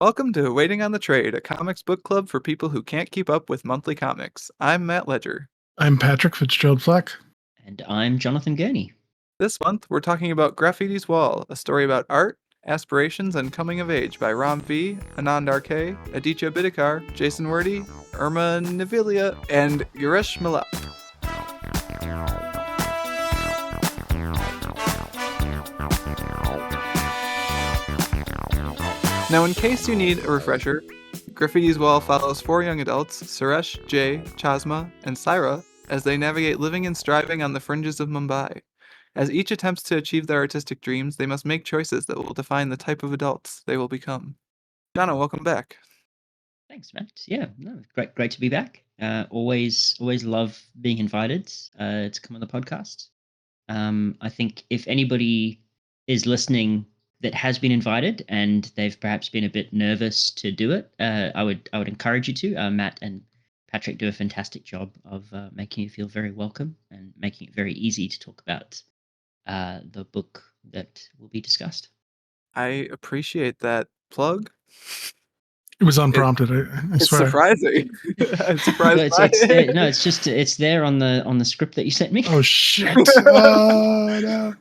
Welcome to Waiting on the Trade, a comics book club for people who can't keep up with monthly comics. I'm Matt Ledger. I'm Patrick Fitzgerald Fleck. And I'm Jonathan Gurney. This month, we're talking about Graffity's Wall, a story about art, aspirations, and coming of age by Ram V, Anand RK, Aditya Bidikar, Jason Wordy, Irma Navilia, and Yuresh Malap. Now, in case you need a refresher, Graffity's Wall follows four young adults, Suresh, Jay, Chasma, and Saira, as they navigate living and striving on the fringes of Mumbai. As each attempts to achieve their artistic dreams, they must make choices that will define the type of adults they will become. Jana, welcome back. Thanks, Matt. Yeah, no, great to be back. Always love being invited to come on the podcast. I think if anybody is listening that has been invited and they've perhaps been a bit nervous to do it, I would encourage you to. Matt and Patrick do a fantastic job of making you feel very welcome and making it very easy to talk about the book that will be discussed. I appreciate that plug. It was unprompted. I It's swear. surprising. I'm surprised by it. No, it's there on the script that you sent me. Oh shit! Oh, no.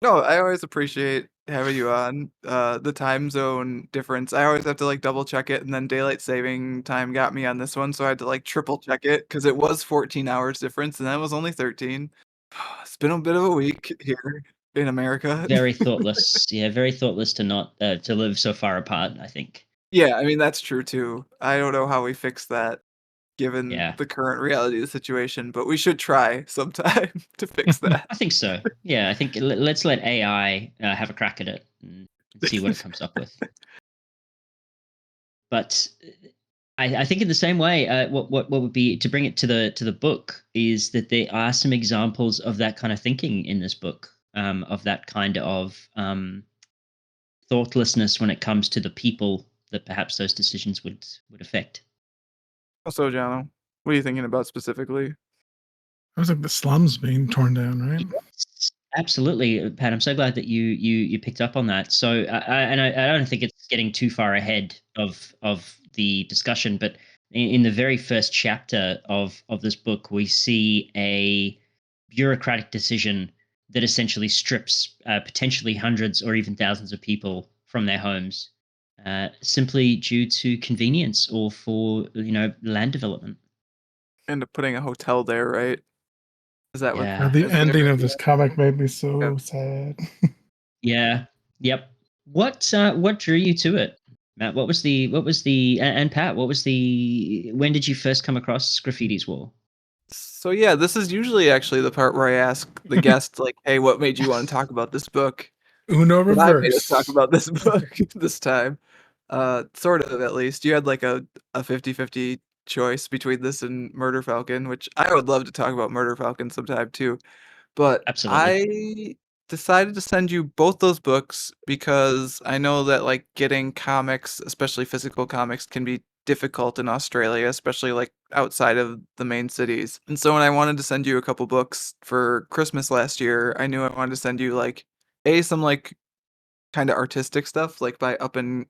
No, I always appreciate having you on. The time zone difference, I always have to like double check it, and then daylight saving time got me on this one, so I had to like triple check it because it was 14 hours difference, and that was only 13. It's been a bit of a week here in America. Very thoughtless. Yeah, very thoughtless to not to live so far apart, I think. Yeah, I mean that's true too. I don't know how we fix that given Yeah. the current reality of the situation, but we should try sometime to fix that. I think so. Yeah, I think let's let AI have a crack at it and see what it comes up with. But I think in the same way, what would be to bring it to the book is that there are some examples of that kind of thinking in this book, of that kind of thoughtlessness when it comes to the people that perhaps those decisions would affect. So, Jano, what are you thinking about specifically? It was like the slums being torn down, right? Yes, absolutely, Pat. I'm so glad that you picked up on that. So, I don't think it's getting too far ahead of the discussion, but in the very first chapter of this book, we see a bureaucratic decision that essentially strips potentially hundreds or even thousands of people from their homes, simply due to convenience or for land development. And putting a hotel there, right? Is that what? Yeah. The ending of this comic made me so sad. Yeah. Yep. What drew you to it, Matt? What was the and Pat, when did you first come across Graffity's Wall? So yeah, this is usually actually the part where I ask the guest, like, "Hey, what made you want to talk about this book?" Uno But I made us reverse. talk about this book this time. Sort of, at least. You had like a 50-50 choice between this and Murder Falcon, which I would love to talk about Murder Falcon sometime too. But Absolutely. I decided to send you both those books because I know that like getting comics, especially physical comics, can be difficult in Australia, especially like outside of the main cities. And so when I wanted to send you a couple books for Christmas last year, I knew I wanted to send you like some like kind of artistic stuff like by up and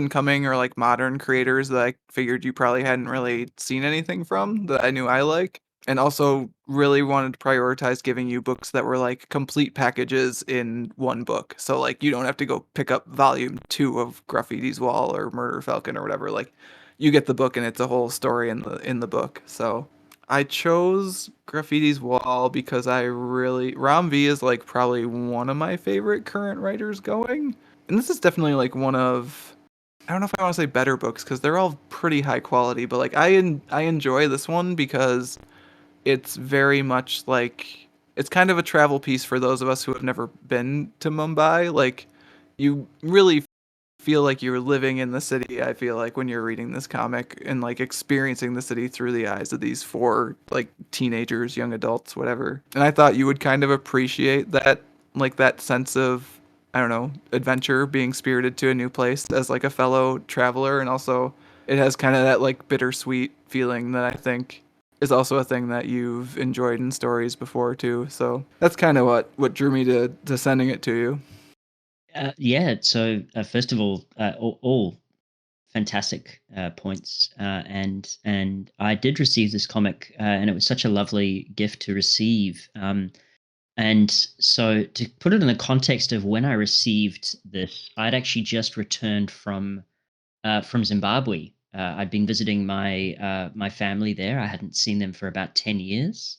coming or like modern creators that I figured you probably hadn't really seen anything from that I knew I like. And also really wanted to prioritize giving you books that were like complete packages in one book. So like you don't have to go pick up volume 2 of Graffity's Wall or Murder Falcon or whatever. Like you get the book and it's a whole story in the book. So I chose Graffity's Wall because Ram V is like probably one of my favorite current writers going. And this is definitely like one of, I don't know if I want to say better books because they're all pretty high quality, but like I enjoy this one because it's very much like it's kind of a travel piece for those of us who have never been to Mumbai. Like you really feel like you're living in the city, I feel like, when you're reading this comic and like experiencing the city through the eyes of these four like teenagers, young adults, whatever. And I thought you would kind of appreciate that, like that sense of, I don't know, adventure, being spirited to a new place as like a fellow traveler. And also it has kind of that like bittersweet feeling that I think is also a thing that you've enjoyed in stories before too. So that's kind of what drew me to sending it to you. Yeah. So first of all fantastic points, and I did receive this comic, and it was such a lovely gift to receive. And so to put it in the context of when I received this, I'd actually just returned from Zimbabwe. I'd been visiting my family there. I hadn't seen them for about 10 years.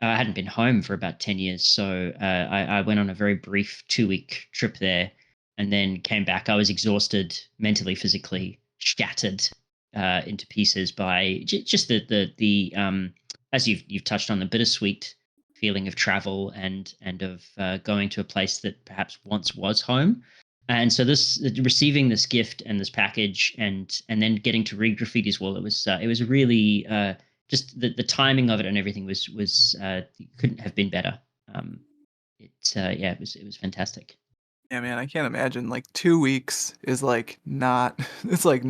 I hadn't been home for about 10 years, so I went on a very brief 2 week trip there, and then came back. I was exhausted, mentally, physically, shattered into pieces by just the as you've touched on, the bittersweet feeling of travel and of going to a place that perhaps once was home. And so this receiving this gift and this package, and then getting to read Graffiti's Wall, it was really just the timing of it and everything was couldn't have been better. Um, yeah, it was fantastic. Yeah, man, I can't imagine like 2 weeks is like not. It's like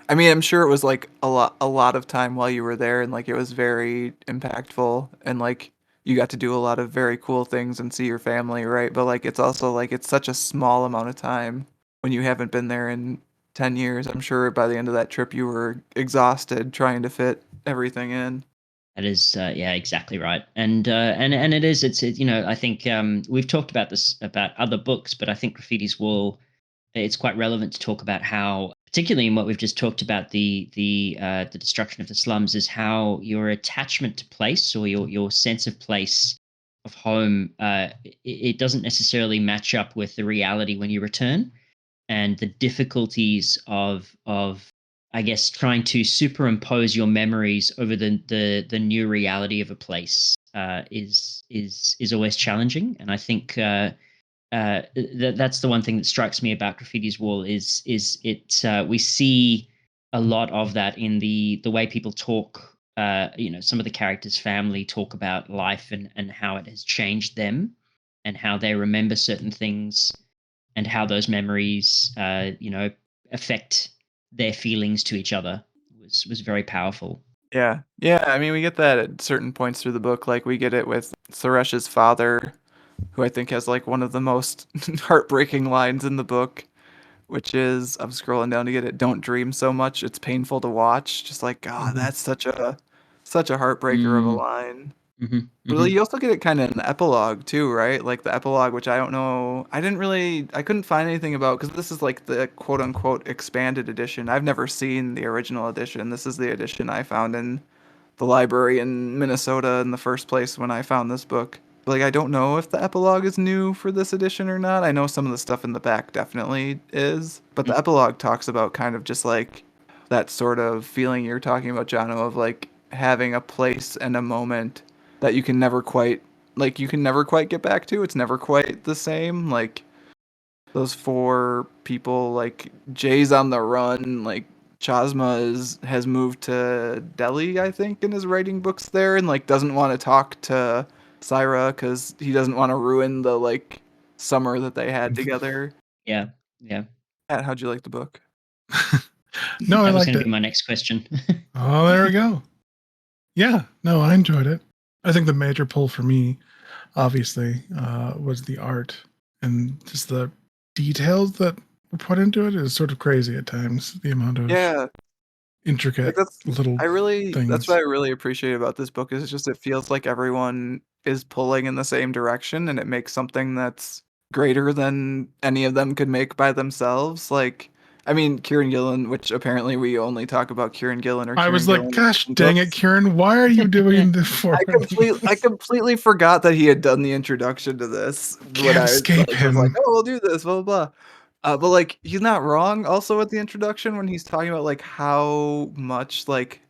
I mean, I'm sure it was like a lot of time while you were there, and like it was very impactful, and like you got to do a lot of very cool things and see your family, right? But like it's also like it's such a small amount of time when you haven't been there in 10 years. I'm sure by the end of that trip you were exhausted trying to fit everything in. That is, yeah, exactly right. And it is. I think we've talked about this about other books, but I think Graffiti's Wall, it's quite relevant to talk about how, particularly in what we've just talked about, the destruction of the slums, is how your attachment to place, or your sense of place, of home, it doesn't necessarily match up with the reality when you return, and the difficulties of I guess trying to superimpose your memories over the new reality of a place, is always challenging. And I think that's the one thing that strikes me about Graffiti's Wall is it we see a lot of that in the way people talk. Some of the characters' family talk about life, and how it has changed them, and how they remember certain things, and how those memories, affect their feelings to each other, was very powerful. Yeah. Yeah, I mean, we get that at certain points through the book. Like we get it with Suresh's father, who I think has like one of the most heartbreaking lines in the book, which is I'm scrolling down to get it. Don't dream so much; it's painful to watch. Just like God, Mhm. that's such a heartbreaker of a Mm, line. mhm, But like, mhm. you also get it kind of in the epilogue too, right? Like the epilogue, which I don't know, I couldn't find anything about because this is like the quote unquote expanded edition. I've never seen the original edition. This is the edition I found in the library in Minnesota in the first place when I found this book. Like, I don't know if the epilogue is new for this edition or not. I know some of the stuff in the back definitely is, but the epilogue talks about kind of just like that sort of feeling you're talking about, Jono, of like having a place and a moment that you can never quite get back to. It's never quite the same. Like those four people, like Jay's on the run, like Chasma has moved to Delhi, I think, and is writing books there, and like doesn't want to talk to Syra because he doesn't want to ruin the like summer that they had together. Yeah, yeah. Matt, how'd you like the book? No, I That was liked going to it. be my next question. Oh, there we go. Yeah, no, I enjoyed it. I think the major pull for me, obviously, was the art, and just the details that were put into it is sort of crazy at times. The amount of Yeah, like intricate little that's what things. I really appreciate about this book is just it feels like everyone is pulling in the same direction and it makes something that's greater than any of them could make by themselves. Like, I mean, Kieran Gillen, which apparently we only talk about Kieran Gillen or I Kieran was like, Gillen gosh in dang it, books. Kieran, why are you doing this for I this? completely forgot that he had done the introduction to this when Can't I escape like was like, him. "Oh, we'll do this, blah blah blah." But like he's not wrong also at the introduction when he's talking about like how much like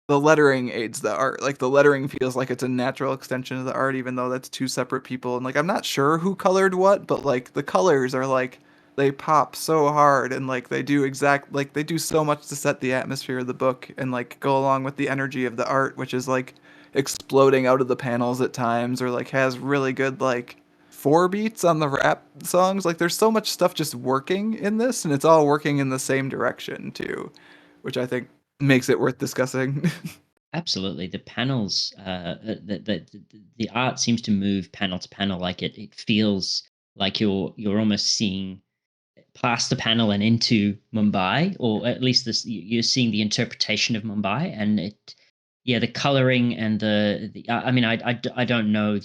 the lettering aids the art. Like the lettering feels like it's a natural extension of the art even though that's two separate people and like I'm not sure who colored what, but like the colors are like they pop so hard and like they do so much to set the atmosphere of the book and like go along with the energy of the art, which is like exploding out of the panels at times or like has really good like four beats on the rap songs. Like there's so much stuff just working in this and it's all working in the same direction too, which I think makes it worth discussing. Absolutely, the panels, the art seems to move panel to panel, like it feels. like you're almost seeing past the panel and into Mumbai, or at least this you're seeing the interpretation of Mumbai, and the coloring and I mean, I don't know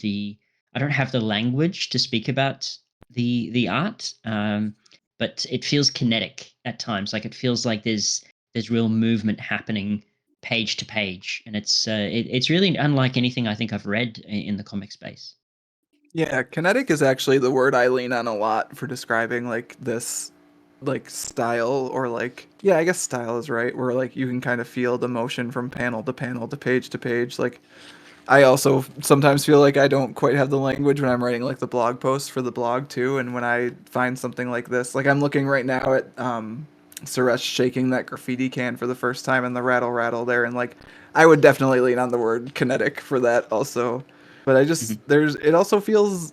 I don't have the language to speak about the art, but it feels kinetic at times. Like it feels like there's real movement happening page to page, and it's really unlike anything I think I've read in the comic space. Yeah, kinetic is actually the word I lean on a lot for describing like this like style or like yeah, I guess style is right, where like you can kind of feel the motion from panel to panel to page to page. Like I also sometimes feel like I don't quite have the language when I'm writing like the blog posts for the blog too, and when I find something like this, like I'm looking right now at Suresh shaking that graffiti can for the first time and the rattle rattle there, and like I would definitely lean on the word kinetic for that also. But I just Mhm. there's it also feels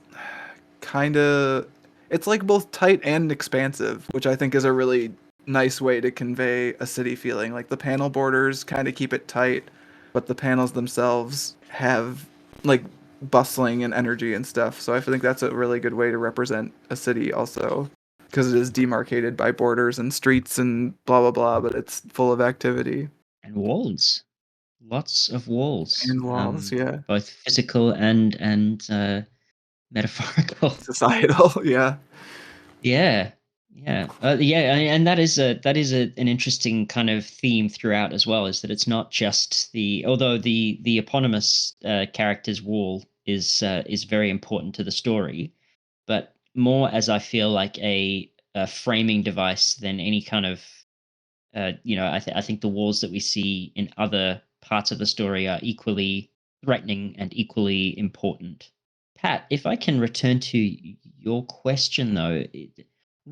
kind of it's like both tight and expansive, which I think is a really nice way to convey a city feeling. Like the panel borders kind of keep it tight, but the panels themselves have like bustling and energy and stuff. So I think that's a really good way to represent a city also because it is demarcated by borders and streets and blah blah blah, but it's full of activity And walls, lots of walls, and walls, yeah. both physical and metaphorical. Societal, yeah. Yeah, yeah, and an interesting kind of theme throughout as well. Is that it's not just although the eponymous character's wall is very important to the story, but more as I feel like a framing device than any kind of I think the walls that we see in other parts of the story are equally threatening and equally important. Pat, if I can return to your question though,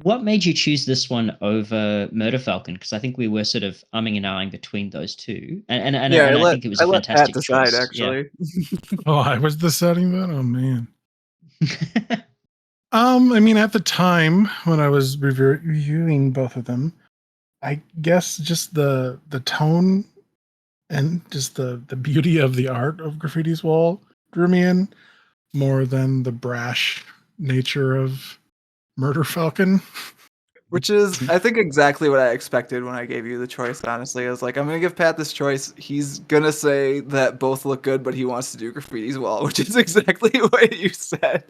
what made you choose this one over Murder Falcon? Because I think we were sort of umming and ahhing between those two, Yeah, and I think it was I a let Pat fantastic decide choice. Yeah. actually. Oh, I was deciding that. Oh man. I mean, at the time when I was reviewing both of them, I guess just the tone and just the beauty of the art of Graffiti's Wall drew me in more than the brash nature of Murder Falcon. Which is, I think, exactly what I expected when I gave you the choice, honestly. I was like, I'm going to give Pat this choice. He's going to say that both look good, but he wants to do Graffiti's Wall, which is exactly what you said.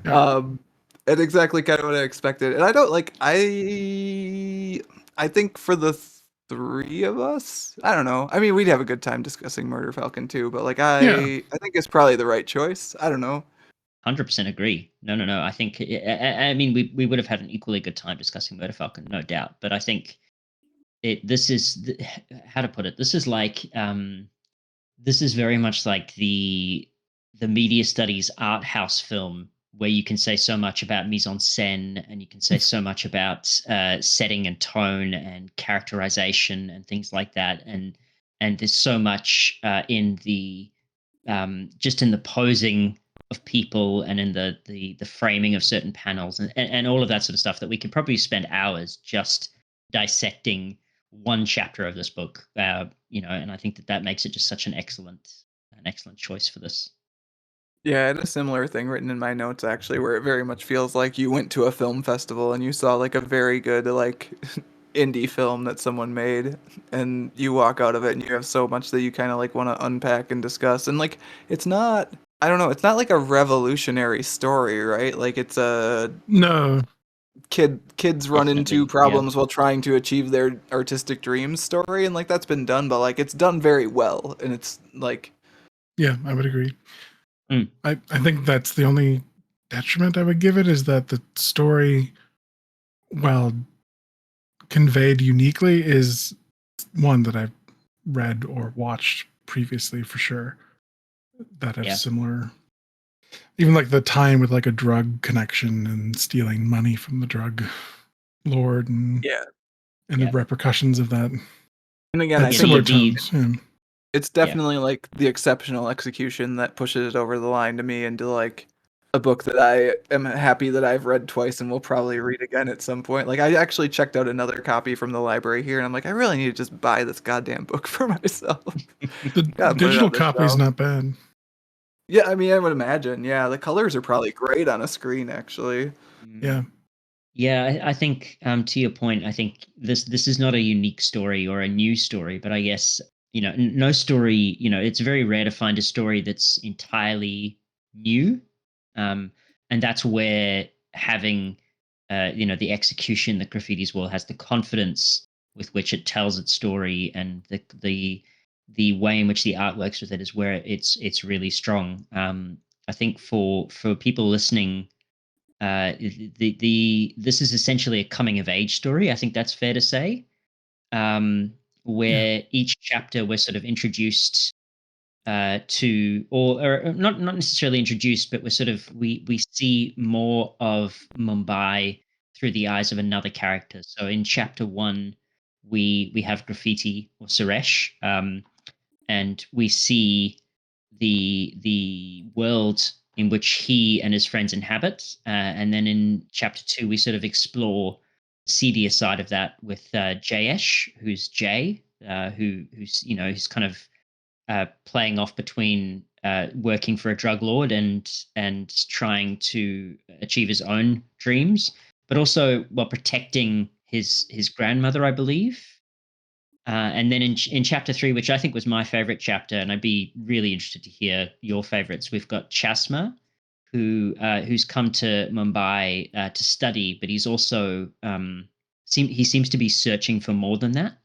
Yeah. Um, and exactly kind of what I expected. And I don't like, I think for the three of us, I don't know. I mean, we'd have a good time discussing Murder Falcon too, but like, Yeah. I think it's probably the right choice. I don't know. 100% agree. No, no, no. I think I mean we would have had an equally good time discussing Murder Falcon, no doubt. But I think this is how to put it. This is very much like the media studies art house film where you can say so much about mise en scène and you can say so much about setting and tone and characterization and things like that. And there's so much in the just in the posing of people and in the framing of certain panels and all of that sort of stuff that we could probably spend hours just dissecting one chapter of this book. And I think that makes it just such an excellent choice for this. Yeah, I had a similar thing written in my notes actually, where it very much feels like you went to a film festival and you saw like a very good like indie film that someone made, and you walk out of it and you have so much that you kind of like want to unpack and discuss. And like, it's not, I don't know, it's not like a revolutionary story, right? Like it's a No. kids run into Definitely, yeah. problems while trying to achieve their artistic dreams story, and like that's been done, but like it's done very well, and it's like Yeah, I would agree. Mm. I think that's the only detriment I would give it is that the story, while conveyed uniquely, is one that I've read or watched previously for sure that have Yeah. similar, even like the time with like a drug connection and stealing money from the drug lord yeah. and the Yeah. repercussions of that. And again, That I Yeah. think similar The tones. Yeah. it's yeah. definitely like the exceptional execution that pushes it over the line to me into like a book that I am happy that I've read twice and will probably read again at some point. Like I actually checked out another copy from the library here and I'm like, I really need to just buy this goddamn book for myself. The Gotta put it digital on the copy is shelf. not bad. Yeah, I mean, I would imagine. Yeah, the colors are probably great on a screen, actually. Mm. Yeah. Yeah, I think to your point, I think this is not a unique story or a new story, but I guess no story. It's very rare to find a story that's entirely new, um, and that's where having the execution that Graffiti's World has, the confidence with which it tells its story, and the way in which the art works with it is where it's really strong. I think for people listening, this is essentially a coming of age story. I think that's fair to say. Yeah. Where each chapter we're sort of introduced to, or not necessarily introduced, but we see more of Mumbai through the eyes of another character. So in chapter one, we have Graffiti or Suresh, and we see the world in which he and his friends inhabit. And then in chapter two, we sort of explore the seedier side of that with Jayesh, who's Jay, who's kind of playing off between working for a drug lord and trying to achieve his own dreams, but also while protecting his grandmother, I believe. And then in chapter three, which I think was my favorite chapter, and I'd be really interested to hear your favorites, we've got Chasma, who's come to Mumbai to study, but he's also he seems to be searching for more than that.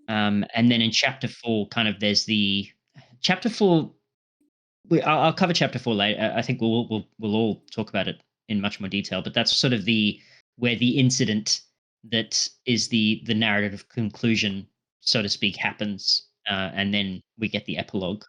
And then in chapter four, kind of there's the chapter four. I'll cover chapter four later. I think we'll all talk about it in much more detail. But that's sort of the where the incident that is the narrative conclusion, so to speak, happens, and then we get the epilogue.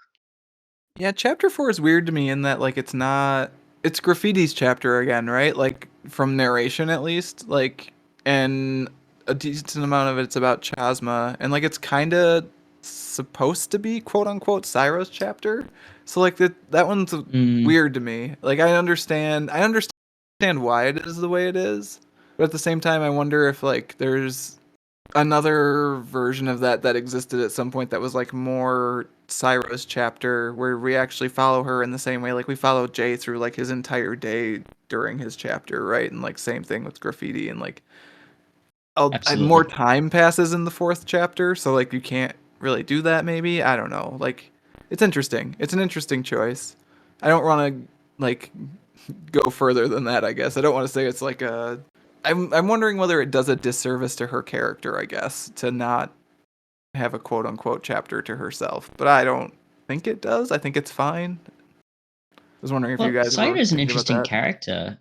Yeah, chapter 4 is weird to me in that like it's Graffiti's chapter again, right? Like from narration at least, like and a decent amount of it's about Chasma and like it's kind of supposed to be quote unquote Cyro's chapter. So like that one's Mm, weird to me. Like I understand why it is the way it is, but at the same time I wonder if like there's another version of that existed at some point that was like more Cyro's chapter where we actually follow her in the same way like we follow Jay through like his entire day during his chapter, right? And like same thing with Graffiti and like more absolutely. time passes in the fourth chapter, so like you can't really do that maybe. I don't know. Like it's interesting. It's an interesting choice. I don't want to like go further than that, I guess. I don't want to say it's like a I'm wondering whether it does a disservice to her character, I guess, to not have a quote unquote chapter to herself. But I don't think it does. I think it's fine. I was wondering if you Well, guys Saira were is an thinking about interesting that. character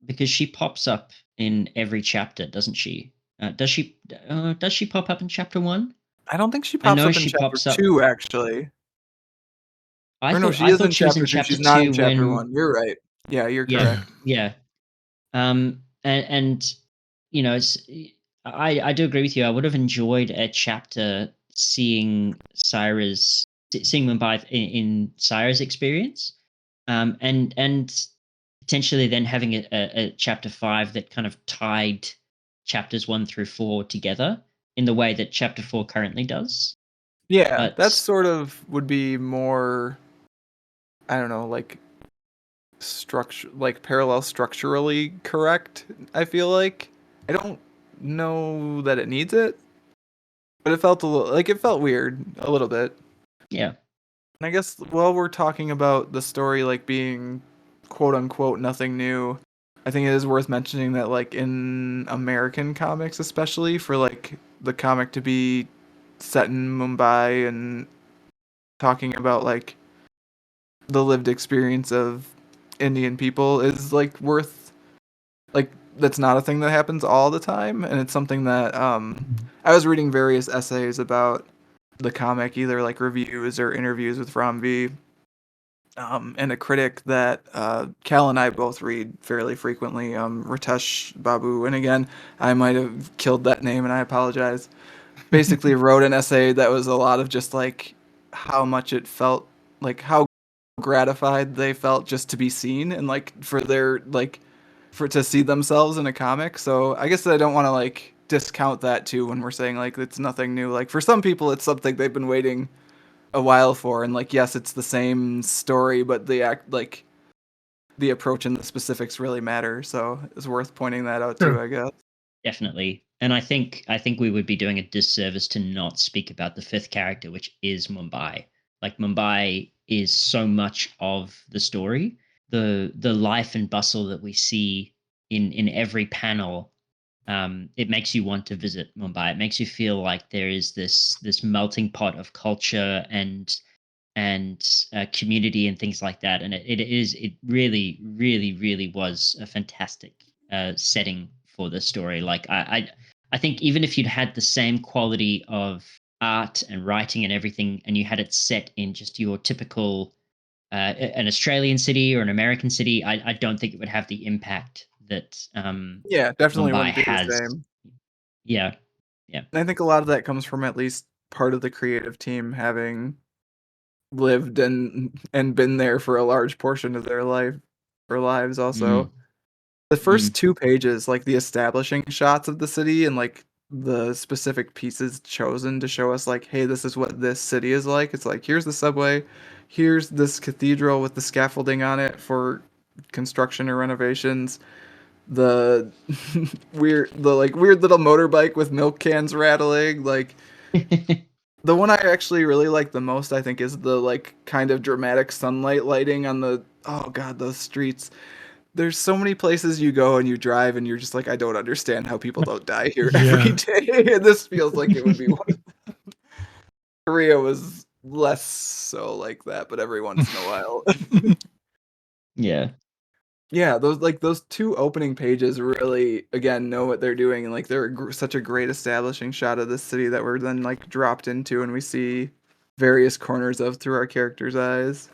because she pops up in every chapter, doesn't she? Does she? Does she pop up in chapter one? I don't think she I pops know up in she chapter pops up. 2 actually. I Or no, thought she I is thought in she was in chapter 2. chapter She's not in two chapter when 1. You're right. Yeah, you're yeah, Yeah. correct. yeah. And it's I do agree with you. I would have enjoyed a chapter seeing Mumbai in Cyrus' experience, and potentially then having a chapter five that kind of tied chapters one through four together in the way that chapter four currently does. Yeah, that But sort of would be more I don't know, like structure like parallel structurally correct, I feel like. I don't know that it needs it, but it felt a little like it felt weird a little bit. yeah, And I guess while we're talking about the story like being quote unquote nothing new, I think it is worth mentioning that like in American comics especially for like the comic to be set in Mumbai and talking about like the lived experience of Indian people is like worth like that's not a thing that happens all the time and it's something that I was reading various essays about the comic, either like reviews or interviews with Ram V, and a critic that Cal and I both read fairly frequently, Ritesh Babu. And again, I might have killed that name, and I apologize. Basically, wrote an essay that was a lot of just like how much it felt like how gratified they felt just to be seen and like for their like for to see themselves in a comic. So I guess I don't want to like discount that too when we're saying like it's nothing new. Like for some people, it's something they've been waiting a while for, and like yes, it's the same story, but the approach and the specifics really matter. So it's worth pointing that out too, True. I guess. Definitely. And I think we would be doing a disservice to not speak about the fifth character, which is Mumbai. Like Mumbai is so much of the story. The life and bustle that we see in every panel, it makes you want to visit Mumbai. It makes you feel like there is this melting pot of culture and community and things like that. And it really was a fantastic setting for the story. Like I think even if you'd had the same quality of art and writing and everything, and you had it set in just your typical an Australian city or an American city, I don't think it would have the impact that Yeah, definitely Mumbai wouldn't be the has. same. Yeah, yeah. And I think a lot of that comes from at least part of the creative team having lived and been there for a large portion of their lives also. Mm, The mm. first 2 pages, like the establishing shots of the city and like the specific pieces chosen to show us like, hey, this is what this city is like. It's like here's the subway, here's this cathedral with the scaffolding on it for construction or renovations. The weird little motorbike with milk cans rattling, like the one I actually really like the most, I think, is the like kind of dramatic sunlight lighting on the oh god, those streets. There's so many places you go and you drive and you're just like, I don't understand how people don't die here every Yeah. day. And this feels like it would be one. Korea was less so like that, but every once in a while. Yeah. Yeah, those 2 opening pages really again know what they're doing, and like they're such a great establishing shot of the city that we're then like dropped into and we see various corners of through our characters' eyes.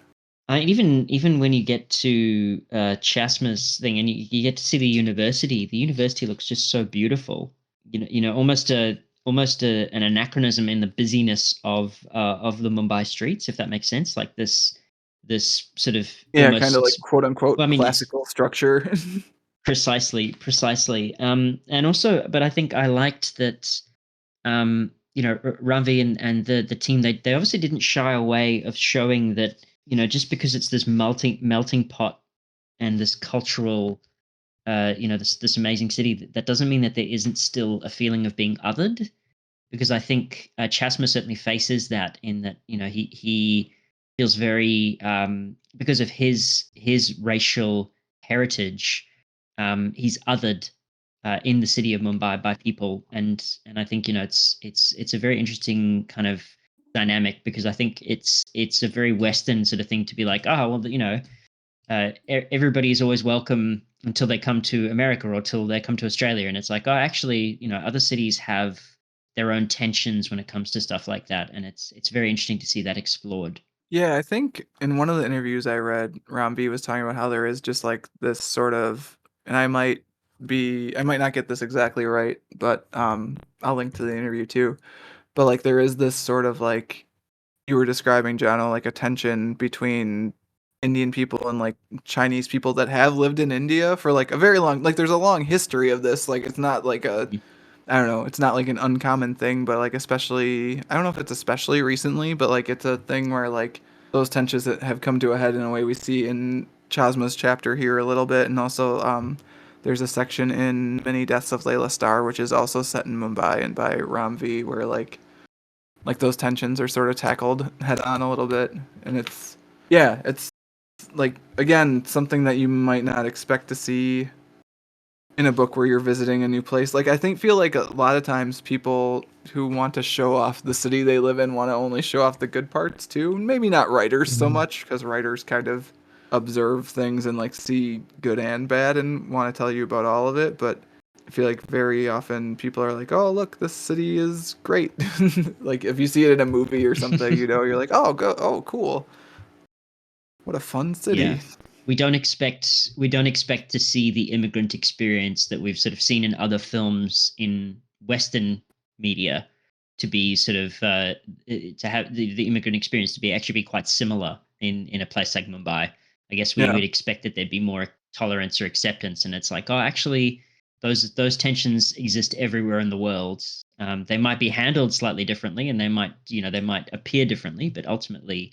Even when you get to Chasma's thing and you get to see the university looks just so beautiful. Almost an anachronism in the busyness of the Mumbai streets, if that makes sense. Like this sort of Yeah, kind of like almost. quote unquote Well, I mean, it's classical structure. precisely. And also, but I think I liked that. Ravi and the team, they obviously didn't shy away of showing that, just because it's this melting pot and this cultural, this amazing city, that doesn't mean that there isn't still a feeling of being othered. Because I think Chasma certainly faces that, in that, he feels very, because of his racial heritage, he's othered in the city of Mumbai by people, and I think, it's a very interesting kind of dynamic, because I think it's a very Western sort of thing to be like, oh well, everybody is always welcome until they come to America or till they come to Australia, and it's like, oh, actually, other cities have their own tensions when it comes to stuff like that, and it's very interesting to see that explored. Yeah, I think in one of the interviews I read, Rambi was talking about how there is just like this sort of, and I might not get this exactly right, but I'll link to the interview too. But like there is this sort of like you were describing, Jono, like a tension between Indian people and like Chinese people that have lived in India for like a very long, like there's a long history of this. Like it's not like a, Mhm. I don't know, it's not like an uncommon thing, but like especially, I don't know if it's especially recently, but like it's a thing where like those tensions that have come to a head in a way we see in Chasma's chapter here a little bit, and also there's a section in Many Deaths of Layla Starr, which is also set in Mumbai and by Ramvi, where like those tensions are sort of tackled head on a little bit, and it's like again something that you might not expect to see in a book where you're visiting a new place. Like I think feel like a lot of times people who want to show off the city they live in want to only show off the good parts too. Maybe not writers so Mhm. much, because writers kind of observe things and like see good and bad and want to tell you about all of it, but I feel like very often people are like, "Oh, look, this city is great." Like if you see it in a movie or something, you're like, "Oh, oh, cool. What a fun Yeah. city." We don't expect to see the immigrant experience that we've sort of seen in other films in Western media, to be sort of to have the immigrant experience to be actually be quite similar in a place like Mumbai. I guess we Yeah. would expect that there'd be more tolerance or acceptance, and it's like, oh, actually, those tensions exist everywhere in the world. They might be handled slightly differently, and they might appear differently, but ultimately,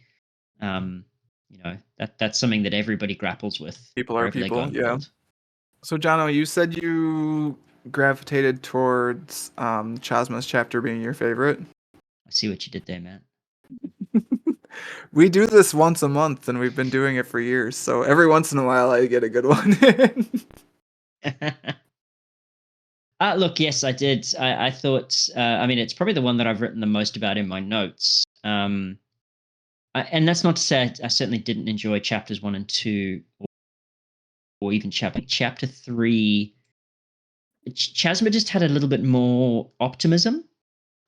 that's something that everybody grapples with People are wherever they go people, in the yeah. world. So, Jono, you said you gravitated towards Chasma's chapter being your favorite. I see what you did there, Matt. We do this once a month, and we've been doing it for years. So every once in a while, I get a good one. Look, yes, I did. I thought. I mean, it's probably the one that I've written the most about in my notes. And that's not to say I certainly didn't enjoy chapters 1 and 2, or even chapter 3. Chasma just had a little bit more optimism.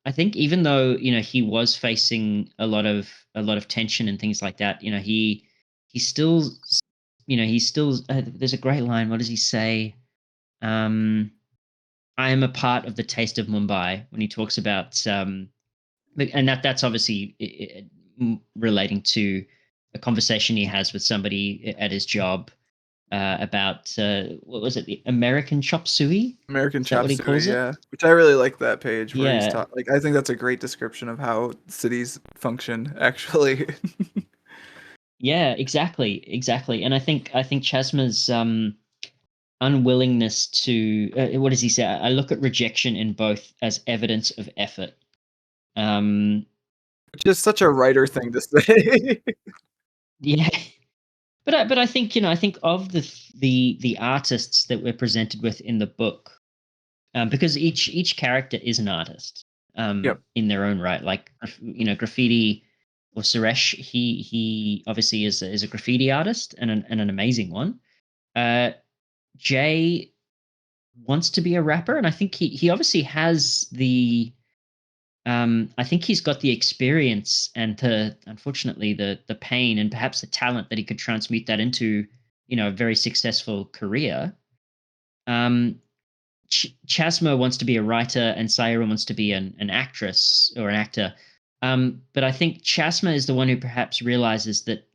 I think, even though he was facing a lot of tension and things like that, he still, there's a great line. What does he say? I am a part of the taste of Mumbai, when he talks about, and that's obviously relating to a conversation he has with somebody at his job, about, what was it, the American chop suey? American Is that chop what he suey, calls it? yeah. Which I really like that page where he's Yeah, taught. Like, I think that's a great description of how cities function, actually. yeah, exactly. And I think Chasma's unwillingness to, what does he say? I look at rejection in both as evidence of effort. Um, Which is such a writer thing to say. yeah, but I think, I think of the artists that we're presented with in the book, because each character is an artist, Yep. in their own right. Like, Graffiti, or Suresh, he obviously is a graffiti artist, and an amazing one. Jay wants to be a rapper, and I think he obviously has the, I think he's got the experience and, unfortunately, the pain and perhaps the talent that he could transmute that into, a very successful career. Um, Chasma wants to be a writer, and Sayra wants to be an actress or an actor. But I think Chasma is the one who perhaps realizes that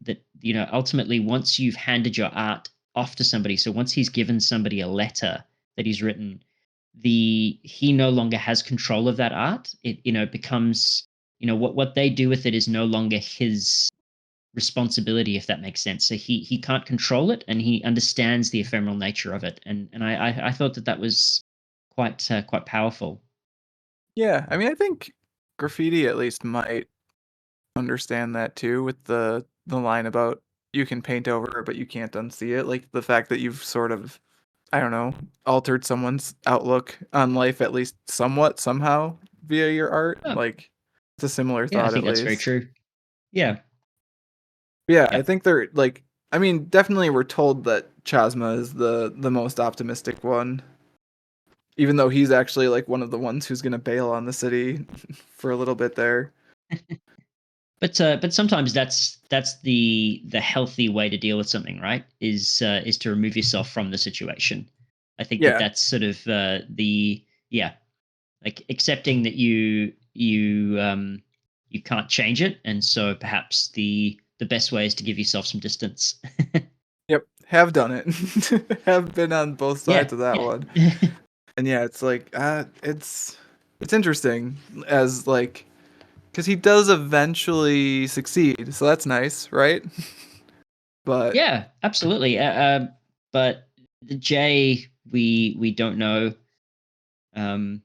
ultimately, once you've handed your art off to somebody, so once he's given somebody a letter that he's written, he no longer has control of that art. It becomes, what they do with it is no longer his responsibility, if that makes sense. So he can't control it, and he understands the ephemeral nature of it. And I thought that was quite powerful. Yeah, I mean, I think Graffiti at least might understand that too, with the line about you can paint over it, but you can't unsee it. Like the fact that you've sort of, I don't know, altered someone's outlook on life at least somewhat somehow via your art. Oh, Like it's a similar yeah, I thought think at that's very least. true. Yeah, Yeah, I yeah, think they're like, I mean, definitely we're told that Chasma is the most optimistic one, even though he's actually like one of the ones who's gonna bail on the city for a little bit there. but sometimes that's the healthy way to deal with something, right? Is to remove yourself from the situation. I think Yeah. that's sort of, the yeah, like accepting that you can't change it, and so perhaps the best way is to give yourself some distance. Yep. Have done it. Have been on both Yeah, sides of that yeah. one. And yeah, it's like it's interesting as like because he does eventually succeed, so that's nice, right? But Yeah, absolutely. But the J, we don't know. Um,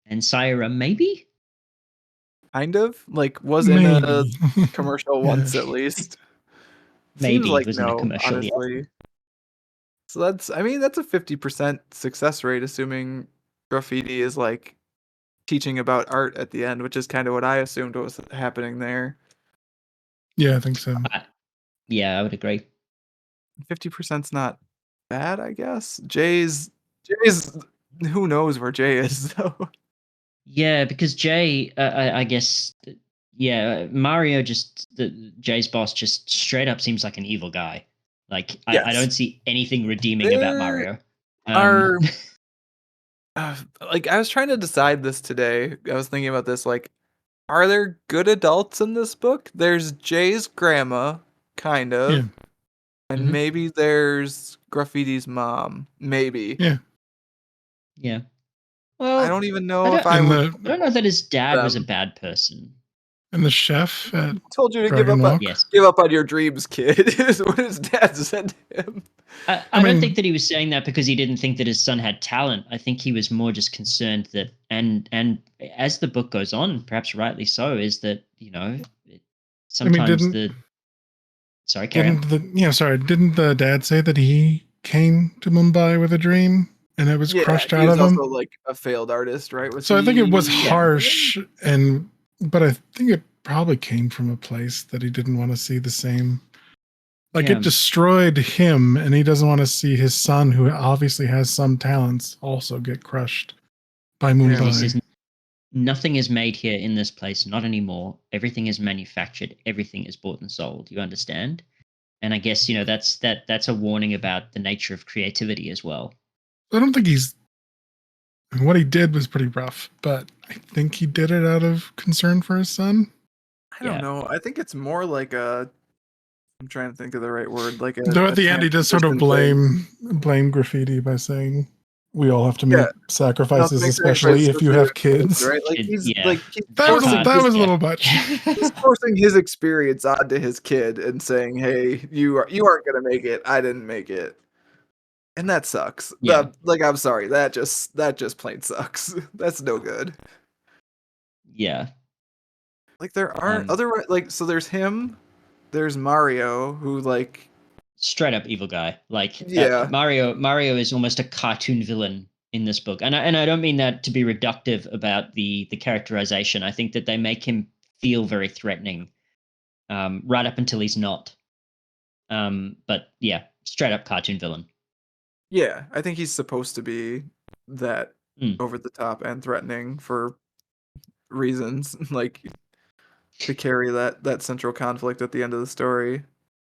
and Syra, maybe. kind of like was in a Maybe. commercial Yeah. once at least. Seems Maybe like was in a no, commercial. Yeah. honestly. So that's I mean that's a 50% success rate assuming Graffiti is like teaching about art at the end, which is kind of what I assumed was happening there. Yeah, I think so. Uh, yeah, I would agree. 50%'s not bad, I guess. Jay's who knows where Jay is though. Yeah, because Jay, I guess, yeah, Mario, just Jay's boss, just straight up seems like an evil guy. Like, I Yes. don't see anything redeeming about There Mario. Um, are like I was trying to decide this today. I was thinking about this like are there good adults in this book? There's Jay's grandma, kind Yeah. of, and mhm. maybe there's Graffiti's mom, maybe. Yeah. Yeah. I Well, don't even I know if don't. I And would the I don't know that his dad was a them. bad person. and the chef at Told you to Dragon Walk. Yes. give up on your dreams, kid. Is what his dad said to him. I I don't think mean, that he was saying that because he didn't think that his son had talent. I think he was more just concerned that, and as the book goes on, perhaps rightly so, is that sometimes didn't the sorry, carry on. didn't the didn't the dad say that he came to Mumbai with a dream and it was Yeah, crushed he out was of him? also like a failed artist, right? Was So I think it was he? Yeah, harsh, but I think it probably came from a place that he didn't want to see the same. Like it yeah, destroyed him, and he doesn't want to see his son, who obviously has some talents, also get crushed by Yeah. because he Mumbai. says nothing is made here in this place, not anymore. Everything is manufactured. Everything is bought and sold. You understand? And I guess that's a warning about the nature of creativity as well. I don't think what he did was pretty rough, but I think he did it out of concern for his son. I don't Yeah, know. I think it's more like a. I'm trying to think of the right word. Like Though at a the end, he does sort of transposition thing. blame Graffiti by saying, "We all have to Yeah, make you have to sacrifices, make especially sacrifices, if you especially have with kids, kids." right? Like yeah, he's that forcing part. That his was a Yeah. little much. he's forcing his experience onto his kid and saying, "Hey, you aren't gonna make it. I didn't make it." And that sucks. Yeah, Like I'm sorry, that just plain sucks. That's no good. yeah. Like there aren't Um, other like so there's him, there's Mario who like straight up evil guy. Like yeah. Mario is almost a cartoon villain in this book, and I don't mean that to be reductive about the characterization. I think that they make him feel very threatening, right up until he's not. But yeah, straight up cartoon villain. Yeah, I think he's supposed to be that Mm, over the top and threatening for reasons like to carry that central conflict at the end of the story.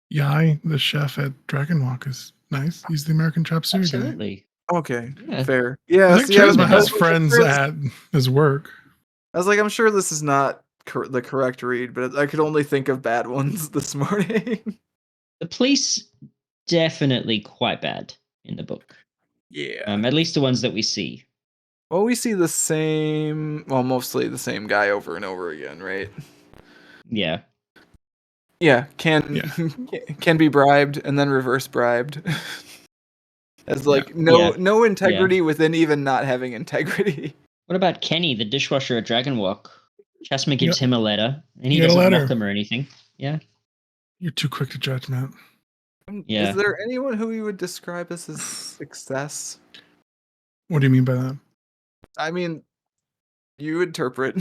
Yai, the chef at Dragon Walk, is nice. He's the American chop suey guy. absolutely. Okay, Yeah. fair. I Yeah, think see, I was Chasma like, I has was like, I'm friends sure this, at his work. I was like, I'm sure this is not the correct read, but I could only think of bad ones this morning. The police definitely quite bad in the book. Yeah. At least the ones that we see. Well, we see the same, well, mostly the same guy over and over again, right? Yeah. Yeah, can Yeah. can be bribed and then reverse bribed. As Yeah. like no Yeah. no Yeah. integrity within even not having integrity. What about Kenny, the dishwasher at Dragon Walk? Chasma You gives got, him a letter, and he you got a doesn't mock letter. him or anything. Yeah. You're too quick to judge, Matt. Is Yeah. there anyone who we would describe as a success? What do you mean by that? I mean, you interpret.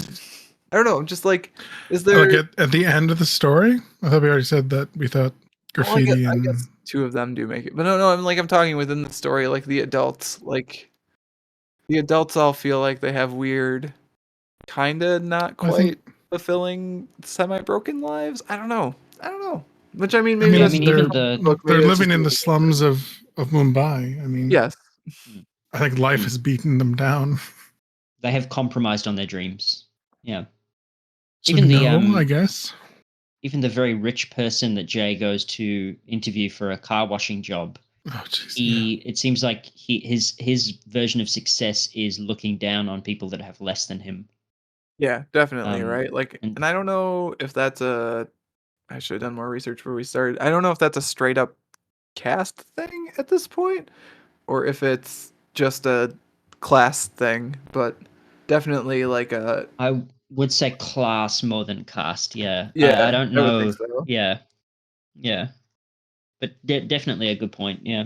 I don't know. Just like, is Like there? at the end of the story? I thought we already said that we thought Well, Graffiti I and guess two of them do make it, but no. I'm talking within the story. Like the adults, the adults all feel like they have weird, kinda not I think quite fulfilling, semi-broken lives. I don't know. Which I mean, I maybe Yeah, I that's mean mean, just even a the book. they're Maybe that's just living a in the really good slums book. of Mumbai. I mean, Yes. I think life Mm. has beaten them down. they have compromised on their dreams. Yeah. So Even the no, I guess. even the very rich person that Jay goes to interview for a car washing job, Oh jeez, yeah. it seems like his version of success is looking down on people that have less than him. Yeah, definitely, Um, right? Like, and and I don't know if that's a. I should have done more research before we started. I don't know if that's a straight up caste thing at this point, or if it's just a class thing. But definitely like a. I would say class more than caste. Yeah, I Yeah, don't I would think know. so. Yeah, yeah, but definitely a good point. Yeah.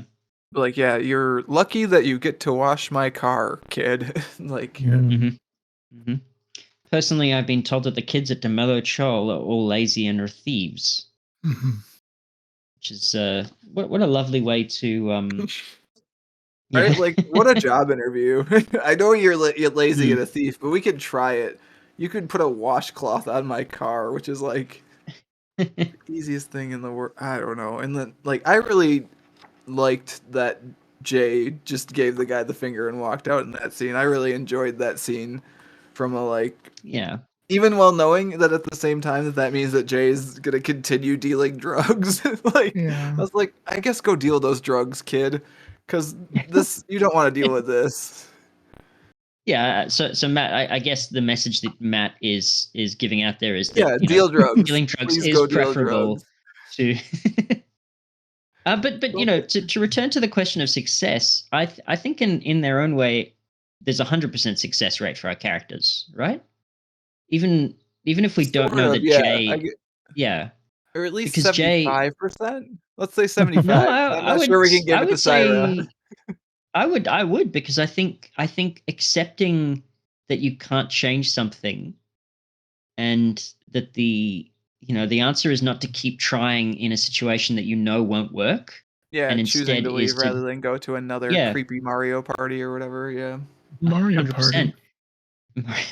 Like, yeah, you're lucky that you get to wash my car, kid. Like, Mm. Hmm. Personally, I've been told that the kids at DeMello Chol are all lazy and are thieves, Mhm. which is what a lovely way to right? yeah. Like, what a job interview. I know you're lazy and Mm. a thief, but we could try it. You could put a washcloth on my car, which is like easiest thing in the world. I don't know. And then like I really liked that Jay just gave the guy the finger and walked out in that scene. I really enjoyed that scene from a like Yeah. even while knowing that at the same time that means that Jay's gonna continue dealing drugs. Like Yeah. I was like, I guess go deal those drugs, kid, because this you don't want to deal with this. Yeah, so Matt, I guess the message that Matt is giving out there is that, Yeah, deal drugs. dealing drugs Please is go deal preferable drugs. to. But to return to the question of success, I think in their own way, there's 100% success rate for our characters, right? Even even if we don't Sort know of, that yeah. Jay, yeah, Or at least because Jay, 75%. Let's say no, 75. I'm not sure we can give I it to would Syra. say I would because I think accepting that you can't change something and that the answer is not to keep trying in a situation that won't work, Yeah, and choosing instead to leave is to, rather than go to another yeah, creepy Mario Party or whatever. Yeah. Mario Party. 100%.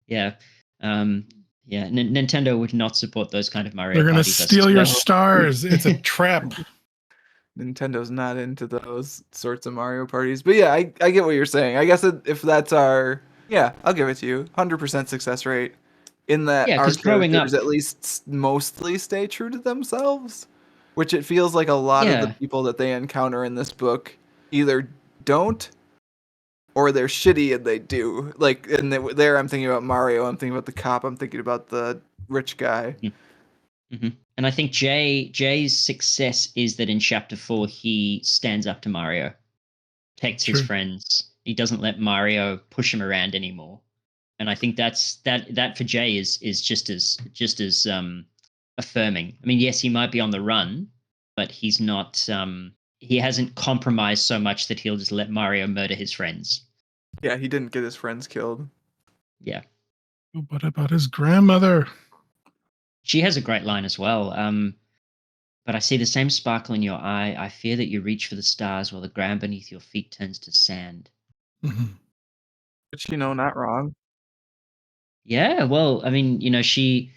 Yeah. um yeah, Nintendo would not support those kind of Mario They're gonna parties, I steal your No, suspect. stars. It's a trap. Nintendo's not into those sorts of Mario parties. But yeah, I get what you're saying. I guess if that's our, yeah, I'll give it to you. 100% success rate in that Yeah, our because growing characters up, at least mostly stay true to themselves, which it feels like a lot of the yeah. people that they encounter in this book either don't or they're shitty and they do. Like, and there I'm thinking about Mario, I'm thinking about the cop, I'm thinking about the rich guy. Hmm. And I think Jay's success is that in chapter 4 he stands up to Mario, protects his True. friends. He doesn't let Mario push him around anymore. And I think that for Jay is just as affirming. I mean, yes, he might be on the run, but he's not. He hasn't compromised so much that he'll just let Mario murder his friends. Yeah, he didn't get his friends killed. Yeah, What about his grandmother? she has a great line as well. But I see the same sparkle in your eye. I fear that you reach for the stars while the ground beneath your feet turns to sand. Mhm. Which, not wrong. Yeah, well, I mean, She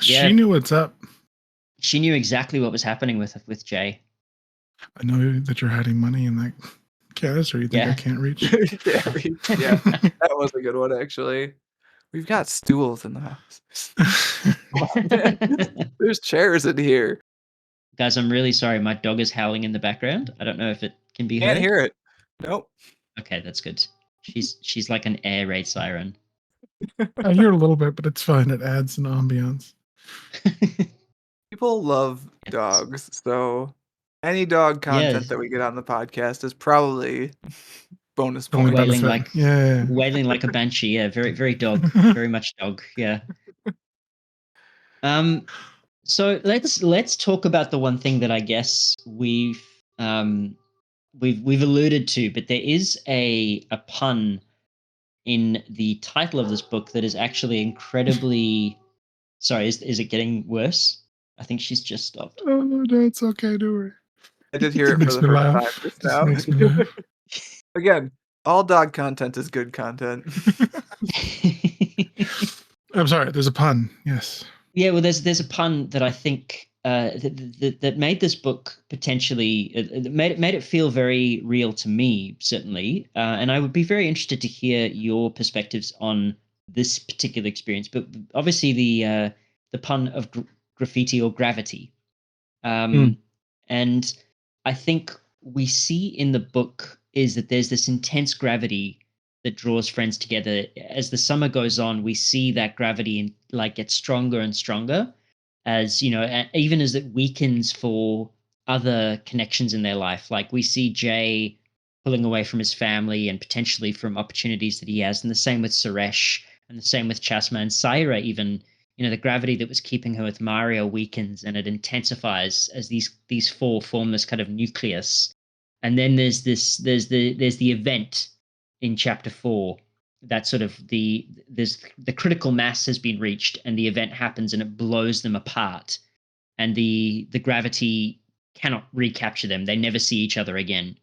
yeah, knew what's up. she knew exactly what was happening with Jay. I know that you're hiding money in that canister. You think I Yeah. can't reach? Yeah, yeah, that was a good one actually. We've got stools in the house. Come on, man. There's chairs in here. Guys, I'm really sorry. My dog is howling in the background. I don't know if it can be Can't heard. hear it. Nope. Okay, that's good. She's like an air raid siren. I hear a little bit, but it's fine. It adds an ambiance. People love Yes. dogs, so any dog Yeah, content that we get on the podcast is probably bonus Only points. benefit. Yeah. wailing like a banshee. Yeah, very very dog, very much dog. Yeah. Um. So let's talk about the one thing that I guess we've alluded to, but there is a pun in the title of this book that is actually incredibly. Sorry, is it getting worse? I think she's just stopped. Oh no, it's okay. Don't worry. I did hear It it for makes the me first time laugh. just It now. makes me laugh. Again, all dog content is good content. I'm sorry. There's a pun. Yes. Yeah, well, there's a pun that I think that made this book potentially that made it feel very real to me, certainly, and I would be very interested to hear your perspectives on this particular experience. But obviously, the pun of graffiti or gravity, Mm. um, and I think we see in the book is that there's this intense gravity that draws friends together. As the summer goes on, we see that gravity like get stronger and stronger as even as it weakens for other connections in their life. Like we see Jay pulling away from his family and potentially from opportunities that he has, and the same with Suresh, and the same with Chasma and Saira. Even the gravity that was keeping her with Mario weakens and it intensifies as these four form this kind of nucleus. And then there's the event in chapter 4 that sort of the critical mass has been reached and the event happens and it blows them apart, and the gravity cannot recapture them. They never see each other again.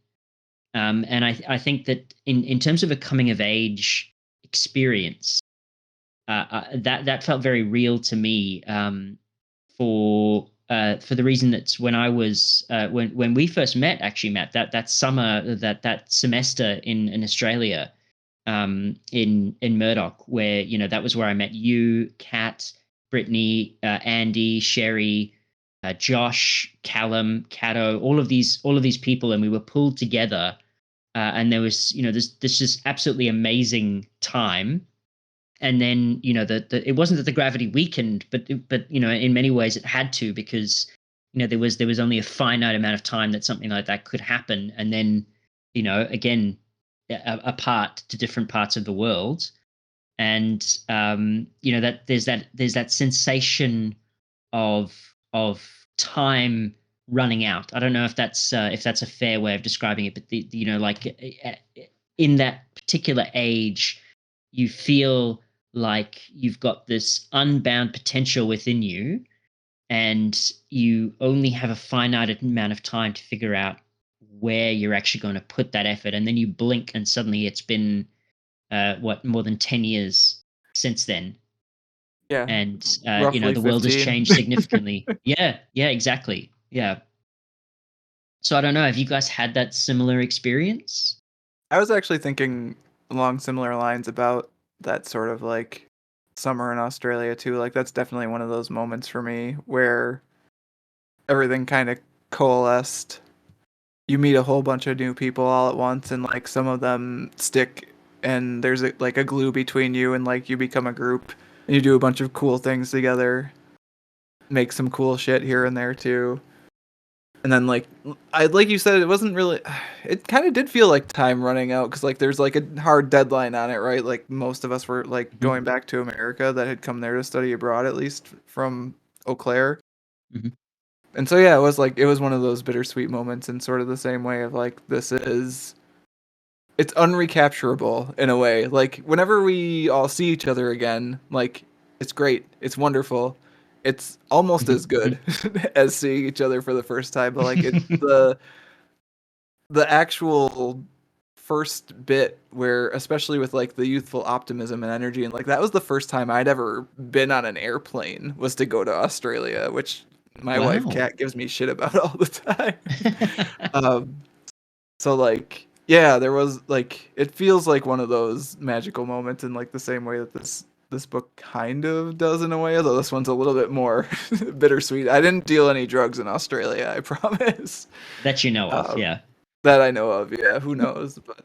And I think that in terms of a coming of age experience, that felt very real to me, for the reason that when I was when we first met, actually, Matt, that summer, that semester in Australia, in Murdoch, where that was where I met you, Kat, Brittany, Andy, Sherry, Josh, Callum, Cato, all of these people, and we were pulled together and there was this just absolutely amazing time. And then it wasn't that the gravity weakened, but in many ways it had to, because there was only a finite amount of time that something like that could happen, and then again, apart to different parts of the world. And that there's that sensation of time running out. I don't know if that's a fair way of describing it, but like in that particular age, you feel like you've got this unbound potential within you, and you only have a finite amount of time to figure out where you're actually going to put that effort, and then you blink and suddenly it's been more than 10 years since then. Yeah, And roughly the world has 15. changed significantly. Yeah, exactly. Yeah. So I don't know, have you guys had that similar experience? I was actually thinking along similar lines about that sort of like summer in Australia too. Like that's definitely one of those moments for me where everything kind of coalesced. You meet a whole bunch of new people all at once, and like some of them stick, and there's like a glue between you, and like you become a group, and you do a bunch of cool things together, make some cool shit here and there too. And then like you said, it wasn't really. It kind of did feel like time running out because like there's like a hard deadline on it, right? Like most of us were like Mhm, going back to America that had come there to study abroad, at least from Eau Claire. mhm, And so yeah, it was one of those bittersweet moments in sort of the same way of like it's unrecapturable in a way. Like whenever we all see each other again, like it's great, it's wonderful, it's almost mhm, as good mhm. as seeing each other for the first time. But like the actual first bit where, especially with like the youthful optimism and energy, and like that was the first time I'd ever been on an airplane was to go to Australia, which my wife Wow. Kat gives me shit about all the time. um, so like yeah, there was like it feels like one of those magical moments in like the same way that this book kind of does in a way, although this one's a little bit more bittersweet. I didn't deal any drugs in Australia, I promise. That you know of, Um, yeah. that I know of, yeah, who knows? But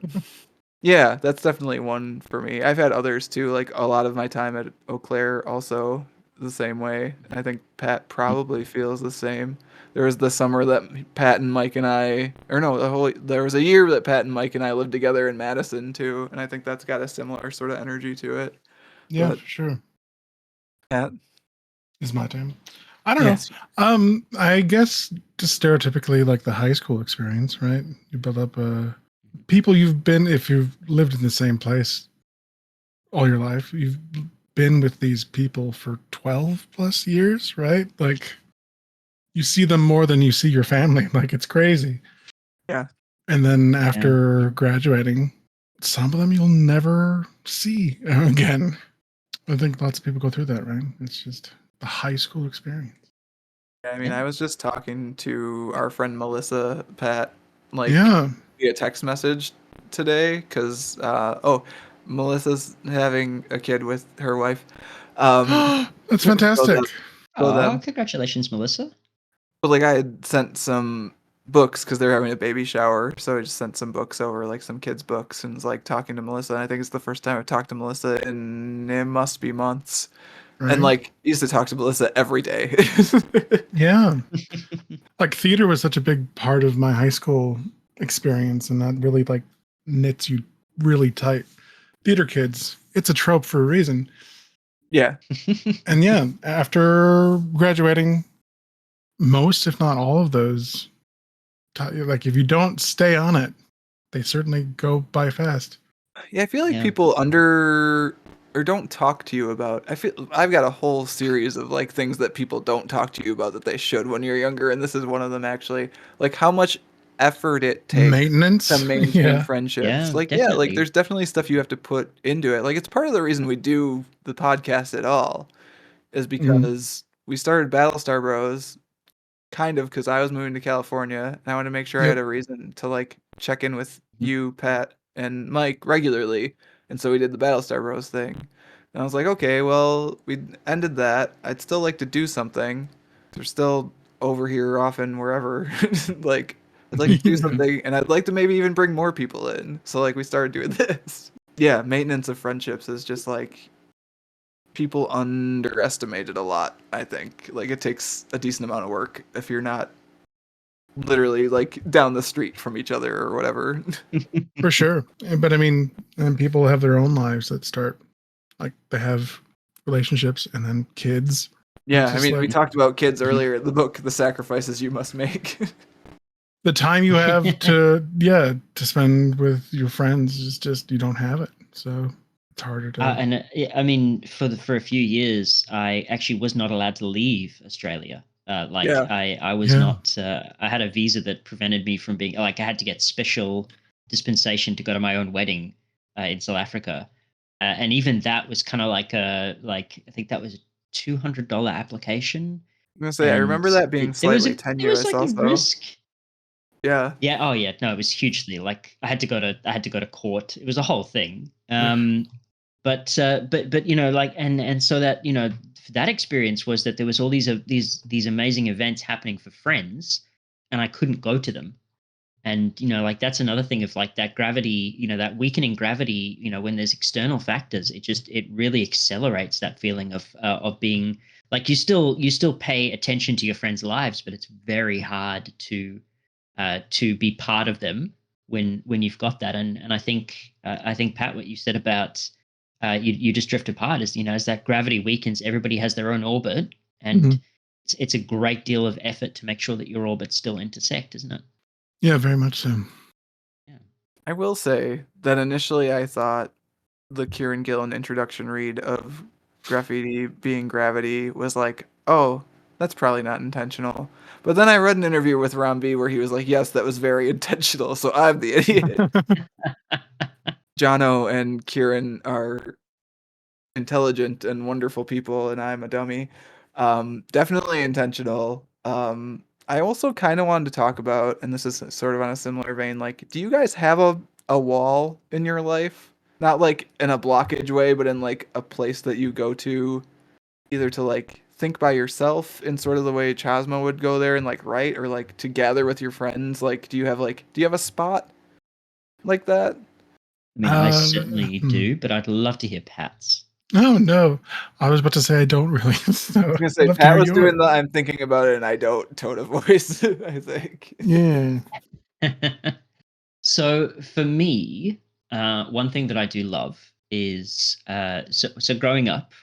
yeah, that's definitely one for me. I've had others too, like a lot of my time at Eau Claire also the same way. I think Pat Mhm. probably feels the same. There was the summer that Pat and Mike and I, or no, there was a year that Pat and Mike and I lived together in Madison too, and I think that's got a similar sort of energy to it. Yeah, But for sure. Pat, Is my time. I don't know. yes, I guess just stereotypically like the high school experience, right? You build up people you've been if you've lived in the same place all your life. You've been with these people for 12 plus years, right? Like you see them more than you see your family. Like it's crazy. yeah, And then Yeah, after yeah. graduating, some of them you'll never see again. I think lots of people go through that, right? It's just the high school experience. I mean, Yeah. I was just talking to our friend Melissa, Pat, like Yeah. via text message today, because Melissa's having a kid with her wife. Um, That's so them, fantastic. so Oh, them. congratulations, Melissa. But like I had sent some books because they're having a baby shower, so I just sent some books over, like some kids' books, and was like talking to Melissa. And I think it's the first time I've talked to Melissa in it must be months. And Right? like I used to talk to Melissa every day. Yeah. Like theater was such a big part of my high school experience, and that really like knits you really tight. Theater kids, it's a trope for a reason. Yeah. And yeah, after graduating, most, if not all of those, like if you don't stay on it, they certainly go by fast. Yeah, I feel like Yeah. people under or don't talk to you about. I feel I've got a whole series of like things that people don't talk to you about that they should when you're younger, and this is one of them actually. Like how much effort it takes to Maintenance. maintain Yeah. friendships. Yeah, Like yeah, like definitely. there's definitely stuff you have to put into it. Like it's part of the reason we do the podcast at all is Mm, because we started Battlestar Bros kind of because I was moving to California and I wanted to make sure I had yep. a reason to like check in with Mhm. you, Pat, and Mike regularly. And so we did the Battlestar Bros thing. And I was like, okay, well, we ended that. I'd still like to do something. They're still over here often wherever. Like I'd like to do Yeah. something, and I'd like to maybe even bring more people in. So like we started doing this. Yeah, maintenance of friendships is just like people underestimate it a lot, I think. Like it takes a decent amount of work if you're not literally like down the street from each other or whatever. For sure. But I mean, and people have their own lives that start like they have relationships and then kids. Yeah, It's I just mean, we like talked about kids Mhm. earlier in the book, The Sacrifices You Must Make. the time you have to spend with your friends is just you don't have it. So it's harder to And yeah, I mean, for a few years, I actually was not allowed to leave Australia. Like Yeah. I was yeah. not. I had a visa that prevented me from being like I had to get special dispensation to go to my own wedding in South Africa, and even that was kind of like a like I think that was a $200 application, I'm gonna say I and remember that being there was slightly there was tenuous like a also. risk. Yeah. Yeah. Oh, yeah. No, it was hugely like I had to go to court. It was a whole thing. But like and so that that experience was that there was all these amazing events happening for friends, and I couldn't go to them. And like that's another thing of like that gravity, that weakening gravity. When there's external factors, it really accelerates that feeling of being like you still pay attention to your friends' lives, but it's very hard to be part of them when you've got that. And I think Pat, what you said about you just drift apart is as that gravity weakens, everybody has their own orbit, and Mhm. it's a great deal of effort to make sure that your orbits still intersect, isn't it? Yeah, very much so. Yeah. I will say that initially I thought the Kieran Gillen introduction read of Graffiti being gravity was like, oh, that's probably not intentional. But then I read an interview with Ron B where he was like, yes, that was very intentional, so I'm the idiot. Jono and Kieran are intelligent and wonderful people, and I'm a dummy. Definitely intentional. I also kind of wanted to talk about, and this is sort of on a similar vein, like, do you guys have a wall in your life? Not like in a blockage way, but in like a place that you go to either to like think by yourself in sort of the way Chasma would go there and like write, or like to gather with your friends. Like, do you have a spot like that? I mean, I uh, certainly hmm. do, but I'd love to hear Pat's. Oh no, I was about to say I don't really. So I was gonna I'd say love to Pat hear was doing yours. the I'm thinking about it and I don't tone of voice, I think. Yeah. So for me, one thing that I do love is so growing up,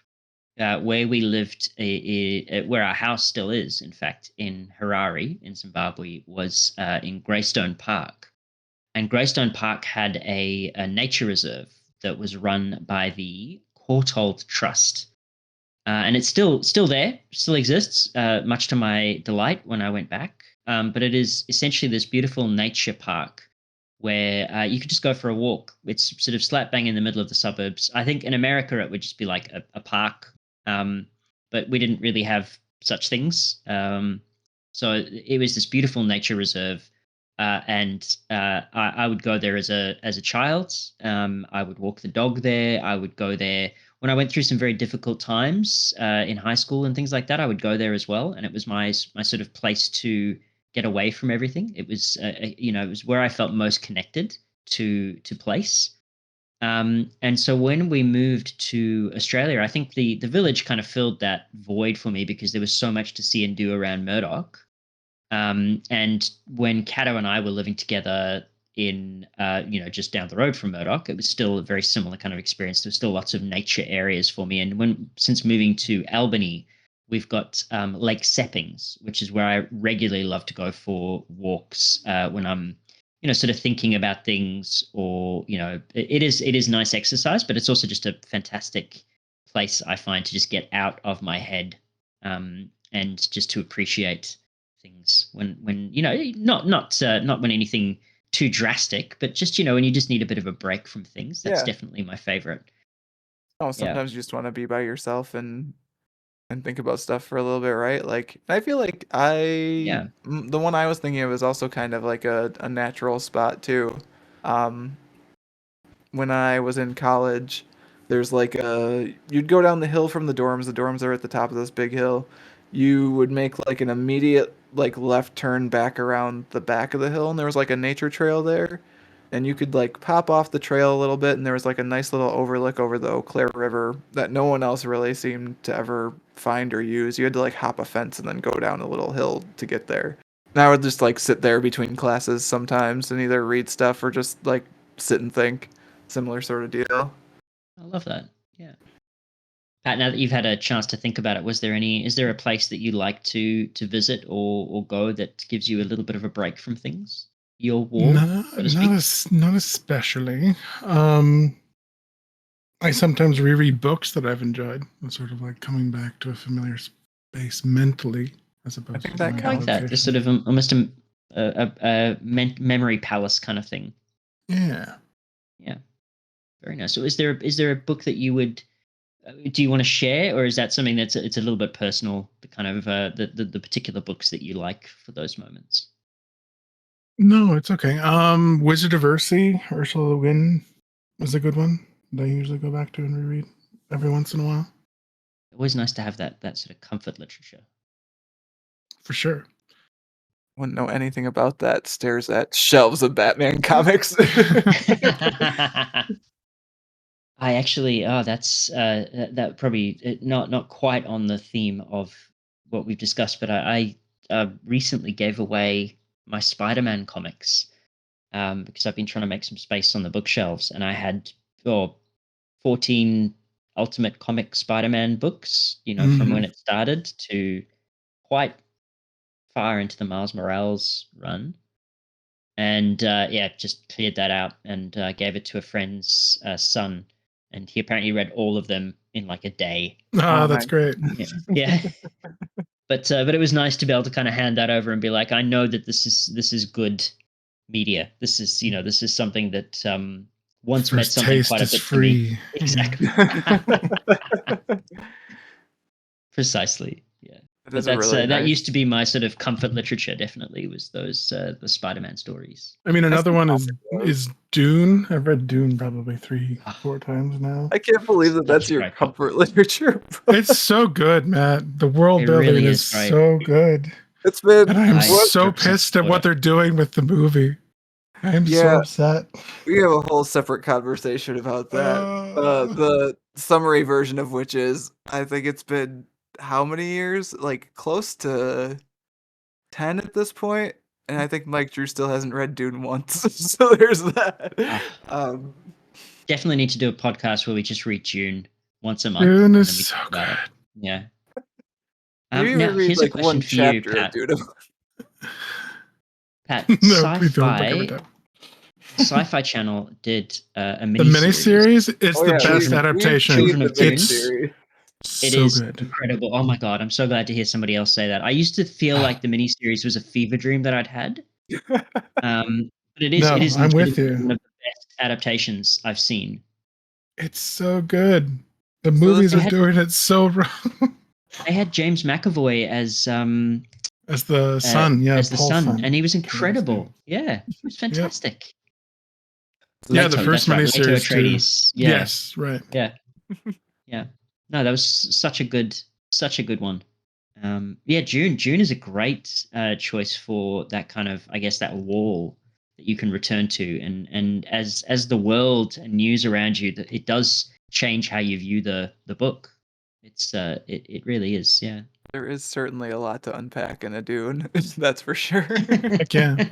where we lived, where our house still is, in fact, in Harare, in Zimbabwe, was in Greystone Park. And Greystone Park had a nature reserve that was run by the Courtauld Trust. And it's still there, still exists, much to my delight when I went back. But it is essentially this beautiful nature park where you could just go for a walk. It's sort of slap bang in the middle of the suburbs. I think in America it would just be like a park, but we didn't really have such things. So it was this beautiful nature reserve, and I would go there as a child. I would walk the dog there. I would go there when I went through some very difficult times in high school and things like that. I would go there as well, and it was my sort of place to get away from everything. It was it was where I felt most connected to place. And so when we moved to Australia, I think the village kind of filled that void for me because there was so much to see and do around Murdoch. And when Cato and I were living together in, just down the road from Murdoch, it was still a very similar kind of experience. There was still lots of nature areas for me. And since moving to Albany, we've got Lake Seppings, which is where I regularly love to go for walks when I'm, sort of thinking about things, or it is nice exercise, but it's also just a fantastic place I find to just get out of my head, and just to appreciate things when not when anything too drastic, but just when you just need a bit of a break from things. That's Yeah. definitely my favorite. Oh, Yeah. sometimes you just want to be by yourself and think about stuff for a little bit, right? Like I feel like Yeah. the one I was thinking of is also kind of like a natural spot too. Um, when I was in college, there's like you'd go down the hill from the dorms. The dorms are at the top of this big hill. you would make like an immediate like left turn back around the back of the hill, and there was like a nature trail there, and you could like pop off the trail a little bit, and there was like a nice little overlook over the Eau Claire River that no one else really seemed to ever find or use. You had to like hop a fence and then go down a little hill to get there. And I would just like sit there between classes sometimes and either read stuff or just like sit and think. Similar sort of deal. I love that. Yeah. Pat, now that you've had a chance to think about it, is there a place that you'd like to visit or go that gives you a little bit of a break from things? Your wall, so to speak? Not especially. I sometimes reread books that I've enjoyed. It's sort of like coming back to a familiar space mentally, as opposed to that my I like that. It's sort of almost a memory palace kind of thing. Yeah. Yeah. Very nice. So is there a book that you would do you want to share, or is that something that's it's a little bit personal, the kind of the particular books that you like for those moments? No, it's okay. Wizard of Earthsea, Ursula Le Guin is a good one that I usually go back to and reread every once in a while. Always nice to have that sort of comfort literature. For sure. Wouldn't know anything about that. Stares at shelves of Batman comics. I actually, that's that probably not quite on the theme of what we've discussed, but I recently gave away my Spider-Man comics because I've been trying to make some space on the bookshelves, and I had 14 Ultimate Comic Spider-Man books, from when it started to quite far into the Miles Morales run. And just cleared that out and gave it to a friend's son, and he apparently read all of them in like a day. Oh, that's great. Yeah. But it was nice to be able to kind of hand that over and be like, I know that this is good media. This is something that once meant something quite a bit to me. Exactly. Precisely. Yeah. But that used to be my sort of comfort literature. Definitely was those the Spider-Man stories. I mean, another one is Dune. I've read Dune probably 3-4 times now. I can't believe that's your comfort literature. It's so good, Matt. The world building really is so good. It's been, and I'm so pissed at what they're doing with the movie. I'm so upset. We have a whole separate conversation about that. The summary version of which is, I think it's been how many years? Like close to 10 at this point, and I think Mike Drew still hasn't read Dune once. So there's that. Definitely need to do a podcast where we just read Dune once a month. Dune is so good. Yeah. Now here's a question for you, Pat. Pat, no, Sci-Fi Channel did a miniseries. It's the best adaptation. It is incredible. Oh my god, I'm so glad to hear somebody else say that. I used to feel like the miniseries was a fever dream that I'd had. But it is. No, it is. I'm with you. One of the best adaptations I've seen. It's so good. The movies are doing it so wrong. They had James McAvoy as the son, as the son, and he was incredible. Yeah, he was fantastic. Yeah, the first miniseries. Yeah. Yes, right. Yeah, yeah. No, that was such a good one. June is a great choice for that kind of, I guess, that wall that you can return to, and as the world and news around you, that it does change how you view the book. It's it really is. Yeah, there is certainly a lot to unpack in a Dune. That's for sure. Yeah.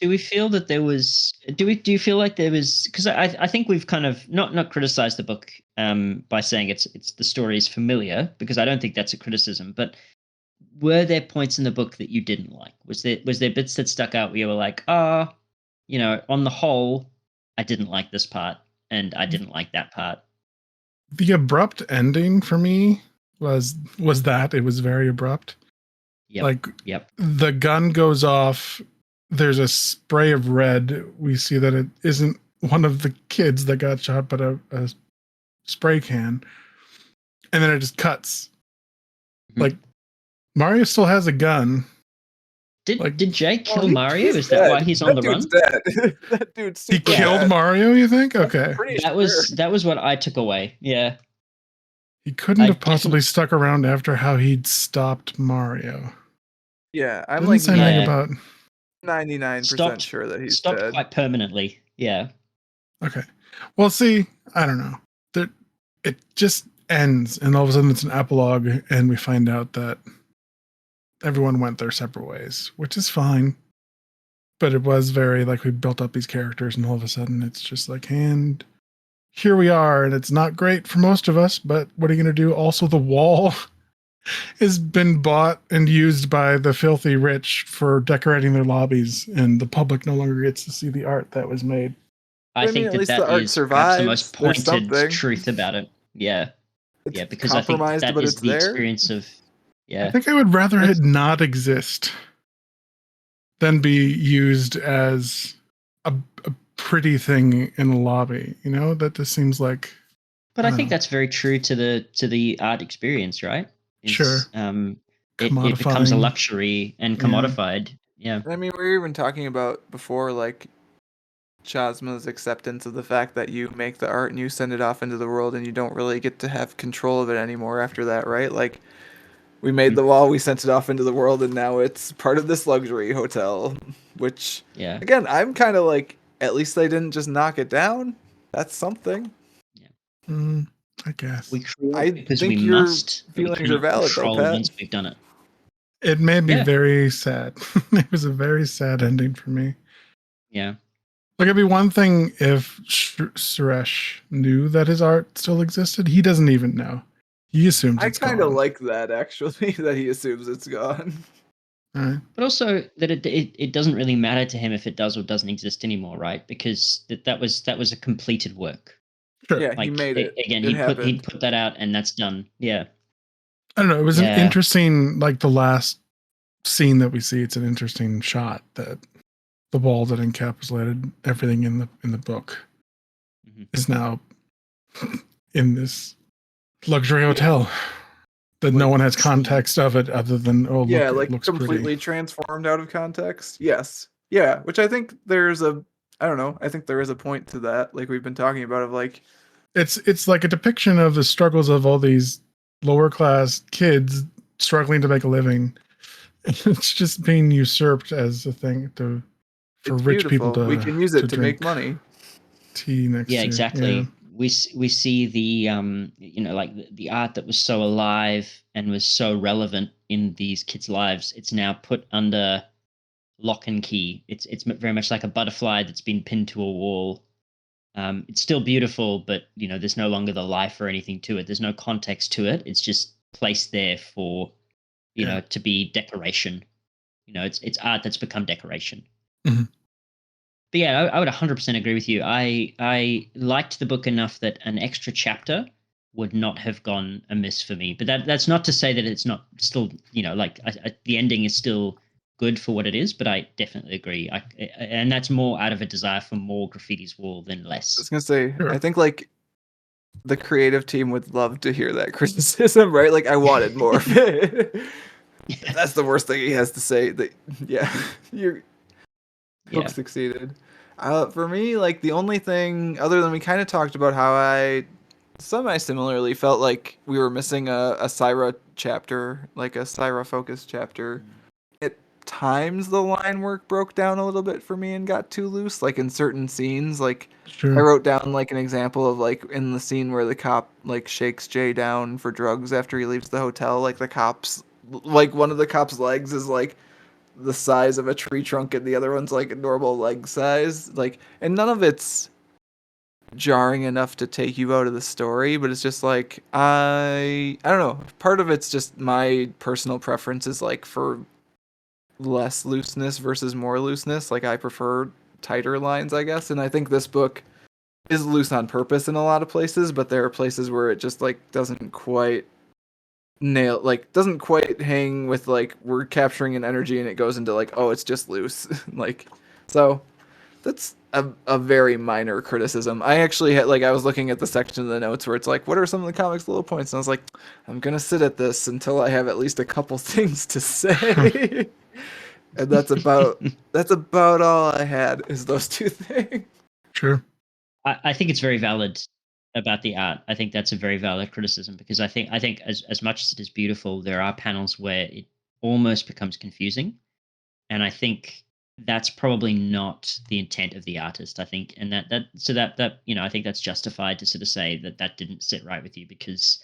Do we feel that there was? Do you feel like there was? Because I think we've kind of not criticized the book by saying it's the story is familiar, because I don't think that's a criticism. But were there points in the book that you didn't like? Was there bits that stuck out where you were like, on the whole, I didn't like this part and I didn't like that part? The abrupt ending for me was that it was very abrupt. Yep. The gun goes off. There's a spray of red. We see that it isn't one of the kids that got shot, but a spray can. And then it just cuts. Mm-hmm. Like, Mario still has a gun. Did Jake kill Mario? Is that why he's on the run? Dead. That dude's he killed Mario, you think? Okay. That was what I took away. Yeah. He couldn't I have possibly definitely stuck around after how he'd stopped Mario. Yeah, I'm Didn't like say anything Yeah. about. 99% stopped sure that he's stopped dead. quite permanently. Yeah. Okay. Well, see, I don't know. There, it just ends, and all of a sudden it's an epilogue, and we find out that everyone went their separate ways, which is fine. But it was very like we built up these characters, and all of a sudden it's just like, and here we are, and it's not great for most of us. But what are you going to do? Also, the wall has been bought and used by the filthy rich for decorating their lobbies, and the public no longer gets to see the art that was made. I I mean, think at that least the that art is perhaps the survives. most There's pointed something. truth about it. Yeah. It's Yeah, because I think compromised, that but is it's the there. experience of I yeah. think I would rather That's it not exist than be used as a pretty thing in a lobby. You know, that just seems like, But I I don't think know, that's very true to the art experience, right? sure, It's it becomes a commodifying. luxury and Yeah. commodified. Yeah. I mean, we were even talking about before, like Chasma's acceptance of the fact that you make the art and you send it off into the world, and you don't really get to have control of it anymore after that, right? Like, we made Mm. the wall, we sent it off into the world, and now it's part of this luxury hotel. Which, Yeah. again, I'm kind of like, at least they didn't just knock it down. That's something. Yeah. Mm, I guess. We create I because we think your must, but we feelings are cannot valid, though, control Pat. once we've done it. It made me Yeah. very sad. It was a very sad ending for me. Yeah. Like, it'd be one thing if Suresh knew that his art still existed. He doesn't even know. He assumes I it's kind of gone. like that, actually, that he assumes it's gone. All right. But also that it doesn't really matter to him if it does or doesn't exist anymore, right? Because that was a completed work. Sure. Yeah, he Like made it. again, It he'd happened. put that out and that's done. Yeah. I don't know. It was an Yeah. interesting, like the last scene that we see. It's an interesting shot that the wall that encapsulated everything in the book Mhm. is now in this luxury hotel that no Like, one has context of it other than, oh, yeah, look, it like looks pretty. completely transformed out of context. Yes. Yeah, which I think there's a I don't know, I think there is a point to that, like we've been talking about of like It's like a depiction of the struggles of all these lower class kids struggling to make a living. It's just being usurped as a thing for it's rich people beautiful. We can use to it to make drink money. tea next Yeah, to. Yeah. exactly. We see the like the art that was so alive and was so relevant in these kids' lives. It's now put under lock and key. It's very much like a butterfly that's been pinned to a wall. It's still beautiful, but there's no longer the life or anything to it. There's no context to it. It's just placed there for Yeah. to be decoration. It's art that's become decoration. Mhm. But yeah, I would 100% agree with you. I liked the book enough that an extra chapter would not have gone amiss for me. But that's not to say that it's not still, like the ending is still good for what it is. But I definitely agree. And that's more out of a desire for more Graffiti's Wall than I less. was gonna say, I Sure. think like the creative team would love to hear that criticism, right? Like I wanted more of it. If that's the worst thing he has to say. That yeah, your book Yeah. succeeded. For me, like the only thing other than we kind of talked about how I semi-similarly felt like we were missing a Syra chapter, like a Syra focused chapter. At times the line work broke down a little bit for me and got too loose, like in certain scenes. Like I Sure. wrote down like an example of like in the scene where the cop like shakes Jay down for drugs after he leaves the hotel, like the cops like one of the cops' legs is like the size of a tree trunk and the other one's like a normal leg size. Like and none of it's jarring enough to take you out of the story, but it's just like I don't know. Part of it's just my personal preferences like for less looseness versus more looseness. Like I prefer tighter lines, I guess, and I think this book is loose on purpose in a lot of places, but there are places where it just like doesn't quite doesn't quite hang with like we're capturing an energy and it goes into like oh it's just loose like so that's a very minor criticism. I actually had like I was looking at the section of the notes where it's like, what are some of the comics' little points? And I was like, I'm gonna sit at this until I have at least a couple things to say. And that's about all I had is those two things. Sure. I think it's very valid. about the art. I think that's a very valid criticism because I think as much as it is beautiful, there are panels where it almost becomes confusing, and I think that's probably not the intent of the artist. I think, and that I think that's justified to sort of say that that didn't sit right with you because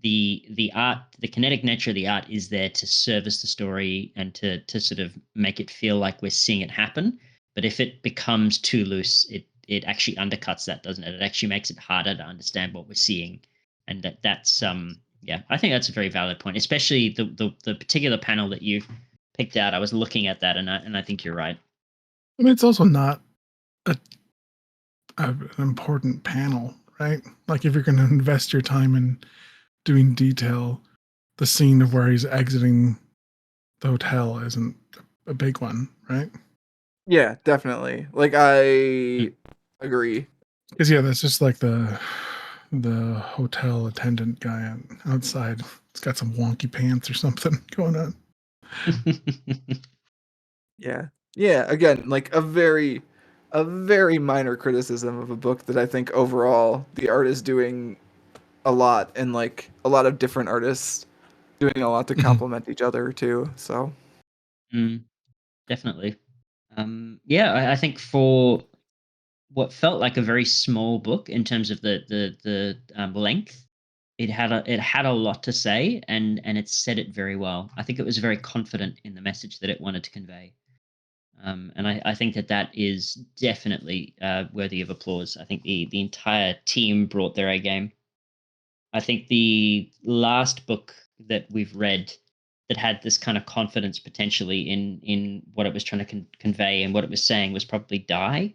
the art, the kinetic nature of the art, is there to service the story and to sort of make it feel like we're seeing it happen. But if it becomes too loose, it actually undercuts that, doesn't it? It actually makes it harder to understand what we're seeing, and that's yeah, I think that's a very valid point, especially the particular panel that you picked out. I was looking at that, and I think you're right. I mean, it's also not a, an important panel, right? Like if you're going to invest your time in doing detail, the scene of where he's exiting the hotel isn't a big one, right? Yeah, definitely. Like Mm. I agree. Because yeah, that's just like the hotel attendant guy outside. It's got some wonky pants or something going on. Yeah. Yeah, again, like a very minor criticism of a book that I think overall the art is doing a lot, and like a lot of different artists doing a lot to Mhm. complement each other too. So, Mm, definitely. Yeah, I think for what felt like a very small book in terms of the length, it had a lot to say, and it said it very well. I think it was very confident in the message that it wanted to convey. And I think that that is definitely worthy of applause. I think the entire team brought their A game. I think the last book that we've read that had this kind of confidence potentially in what it was trying to convey and what it was saying was probably Die.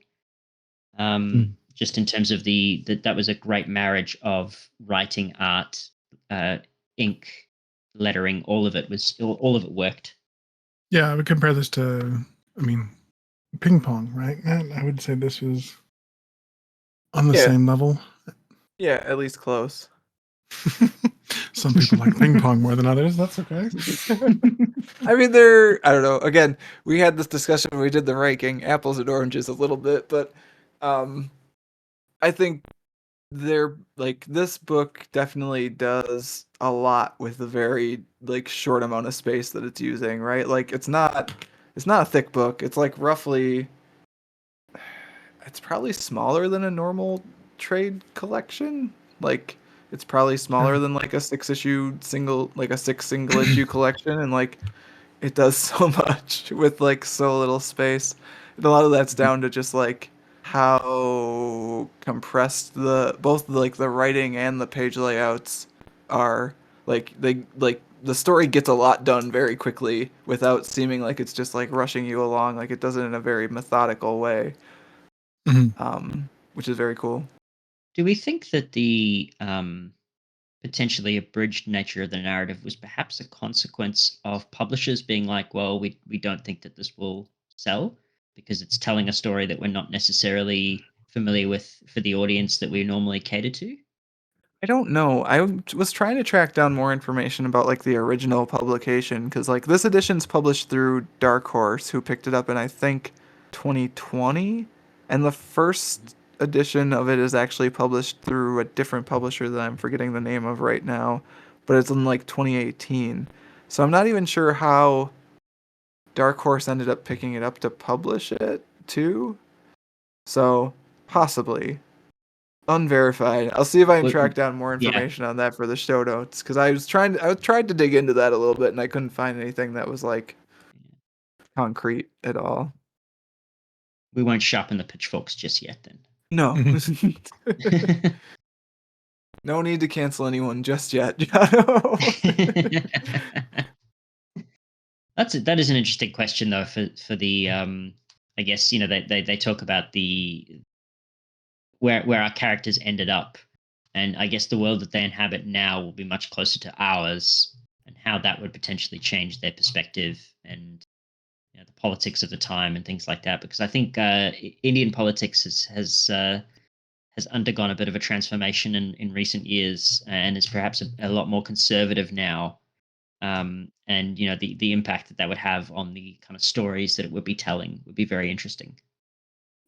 Mm. Just in terms of that was a great marriage of writing, art, uh, ink, lettering. All of it worked. Yeah, I would compare this to, I mean, ping pong, right, Matt? I would say this was on the yeah. same level. Yeah, at least close. Some people like ping pong more than others. That's okay. I mean, I don't know. Again, we had this discussion when we did the ranking, apples and oranges a little bit, but um, I think they're like this book definitely does a lot with the very like short amount of space that it's using, right? Like it's not a thick book. It's like roughly it's probably smaller than a normal trade collection. Like it's probably Yeah. smaller than like a six single issue collection, and like it does so much with like so little space. And a lot of that's down to just like how compressed like the writing and the page layouts are. Like the story gets a lot done very quickly without seeming like it's just like rushing you along. Like it does it in a very methodical way, Mhm. which is very cool. Do we think that the potentially abridged nature of the narrative was perhaps a consequence of publishers being like, well, we don't think that this will sell because it's telling a story that we're not necessarily familiar with for the audience that we normally cater to? I don't know. Was trying to track down more information about like the original publication because like this edition's published through Dark Horse, who picked it up in I think 2020, and the first edition of it is actually published through a different publisher that I'm forgetting the name of right now, but it's in like 2018. So I'm not even sure how Dark Horse ended up picking it up to publish it too. So possibly. Unverified. I'll see if I can Well, track down more yeah, information on that for the show notes because I tried to dig into that a little bit and I couldn't find anything that was like concrete at all. we won't sharpen the pitchforks just yet No. Mhm. then. No need to cancel anyone just yet, Jono. That is an interesting question though for the I guess they talk about the where our characters ended up, and I guess the world that they inhabit now will be much closer to ours, and how that would potentially change their perspective and the politics of the time and things like that. Because I think Indian politics has undergone a bit of a transformation in recent years and is perhaps a lot more conservative now. And the impact that that would have on the kind of stories that it would be telling would be very interesting.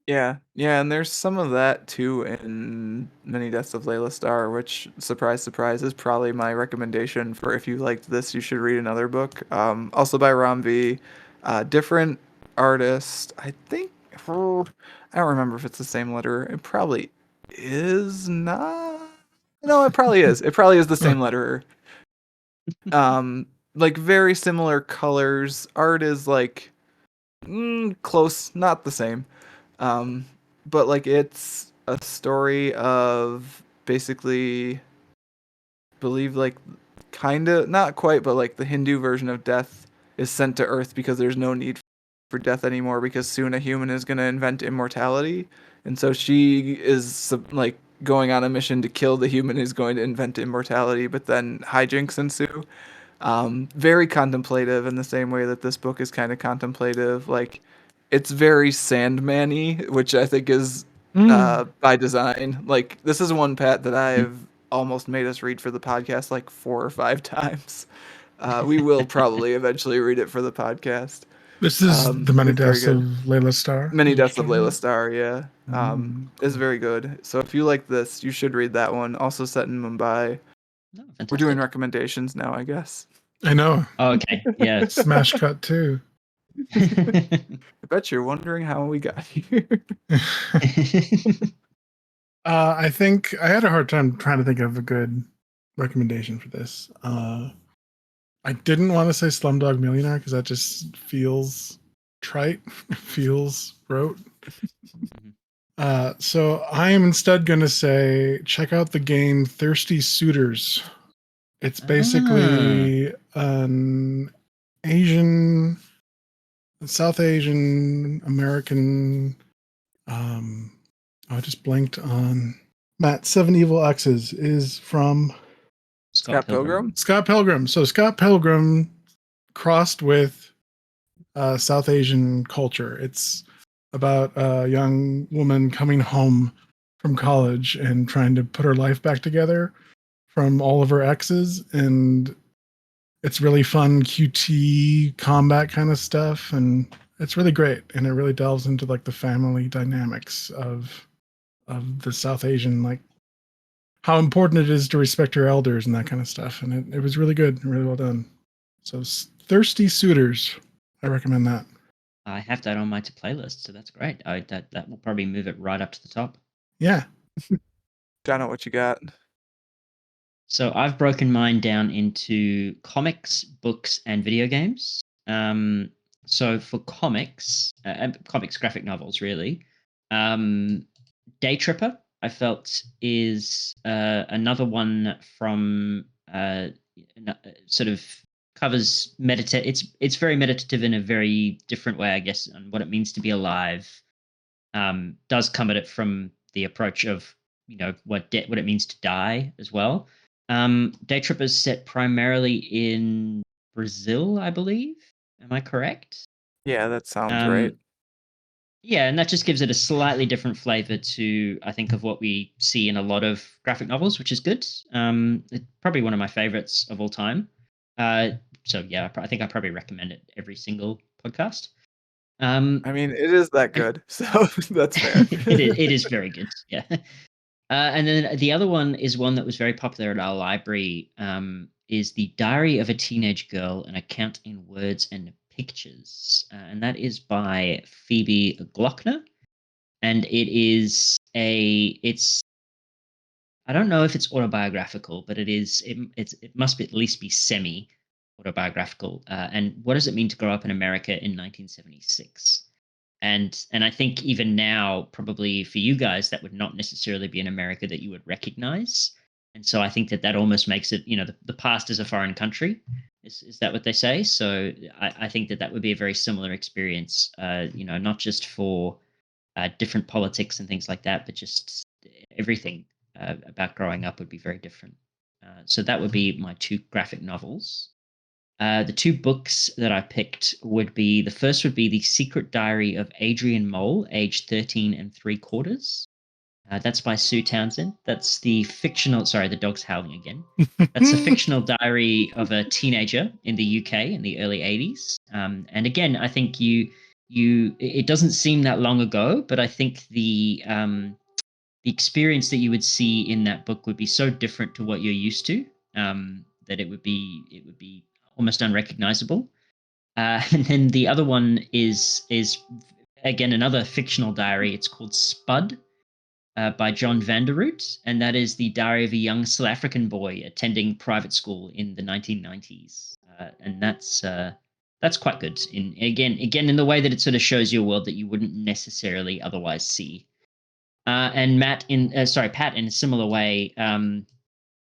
Yeah, yeah, and there's some of that too in Many Deaths of Layla Starr, which, surprise, surprise, is probably my recommendation for if you liked this, you should read another book. Also by Ram V. Different artist. I think, I don't remember if it's the same letterer. It probably is not. No, it probably is. It probably is the same letterer. Like very similar colors. Art is like close, not the same. Um, but like it's a story of basically believe like kind of not quite, but like the Hindu version of death is sent to Earth because there's no need for death anymore because soon a human is going to invent immortality. And so she is like going on a mission to kill the human who's going to invent immortality, but then hijinks ensue. Very contemplative in the same way that this book is kind of contemplative. Like, it's very Sandman-y, which I think is Mm. by design. Like, this is one, Pat, that I've almost made us read for the podcast like 4 or 5 times. We will probably eventually read it for the podcast. This is The Many It's very Deaths of good. Layla Starr. Many Is what Deaths you're of talking Layla about? Starr, yeah. Is Cool. very good. So if you like this, you should read that one. Also set in Mumbai. No, We're doing fantastic. recommendations now, I guess. I know. Oh, okay, yeah. Smash cut too. I bet you're wondering how we got here. I think I had a hard time trying to think of a good recommendation for this. I didn't want to say Slumdog Millionaire because that just feels trite, feels rote. So I am instead going to say check out the game Thirsty Suitors. It's Ah, basically an Asian, South Asian American. I just blanked on Matt. Seven Evil X's is from Scott Scott Pilgrim. Pilgrim? Scott Pilgrim. So Scott Pilgrim crossed with South Asian culture. It's about a young woman coming home from college and trying to put her life back together from all of her exes. And it's really fun, QT combat kind of stuff. And it's really great. And it really delves into like the family dynamics of the South Asian, like how important it is to respect your elders and that kind of stuff. And it was really good, really well done. So Thirsty Suitors, I recommend that. I have that on my to playlist, so that's great. That will probably move it right up to the top. Yeah. John, what you got? So I've broken mine down into comics, books, and video games. So for comics, comics, graphic novels, really. Day Tripper, I felt is another one from sort of covers meditate. It's very meditative in a very different way, I guess, on what it means to be alive. Does come at it from the approach of what it means to die as well. Day Tripper is set primarily in Brazil, I believe. Am I correct? Yeah, that sounds right. Um, yeah, and that just gives it a slightly different flavor to, I think, of what we see in a lot of graphic novels, which is good. It's probably one of my favorites of all time. So yeah, I think I probably recommend it every single podcast. I mean, it is that And good, so that's fair. it is very good. Yeah. And then the other one is one that was very popular at our library. Is The Diary of a Teenage Girl: An Account in Words and Pictures, and that is by Phoebe Glockner. And it's I don't know if it's autobiographical, but it must be at least be semi autobiographical. And what does it mean to grow up in America in 1976? And I think even now, probably for you guys, that would not necessarily be an America that you would recognize. And so I think that almost makes it, the past is a foreign country. Is that what they say? So I think that would be a very similar experience, not just for different politics and things like that, but just everything about growing up would be very different. So that would be my two graphic novels. The two books that I picked would be the first would be The Secret Diary of Adrian Mole, aged 13 and three quarters. That's by Sue Townsend. That's the fictional, sorry, the dog's howling again. That's a fictional diary of a teenager in the UK in the early 80s. And again, I think it doesn't seem that long ago, but I think the experience that you would see in that book would be so different to what you're used to, that it would be almost unrecognizable. And then the other one is again another fictional diary. It's called Spud, by John Vanderroot, and that is the diary of a young South African boy attending private school in the 1990s, and that's quite good. In again in the way that it sort of shows you a world that you wouldn't necessarily otherwise see. And Pat, in a similar way,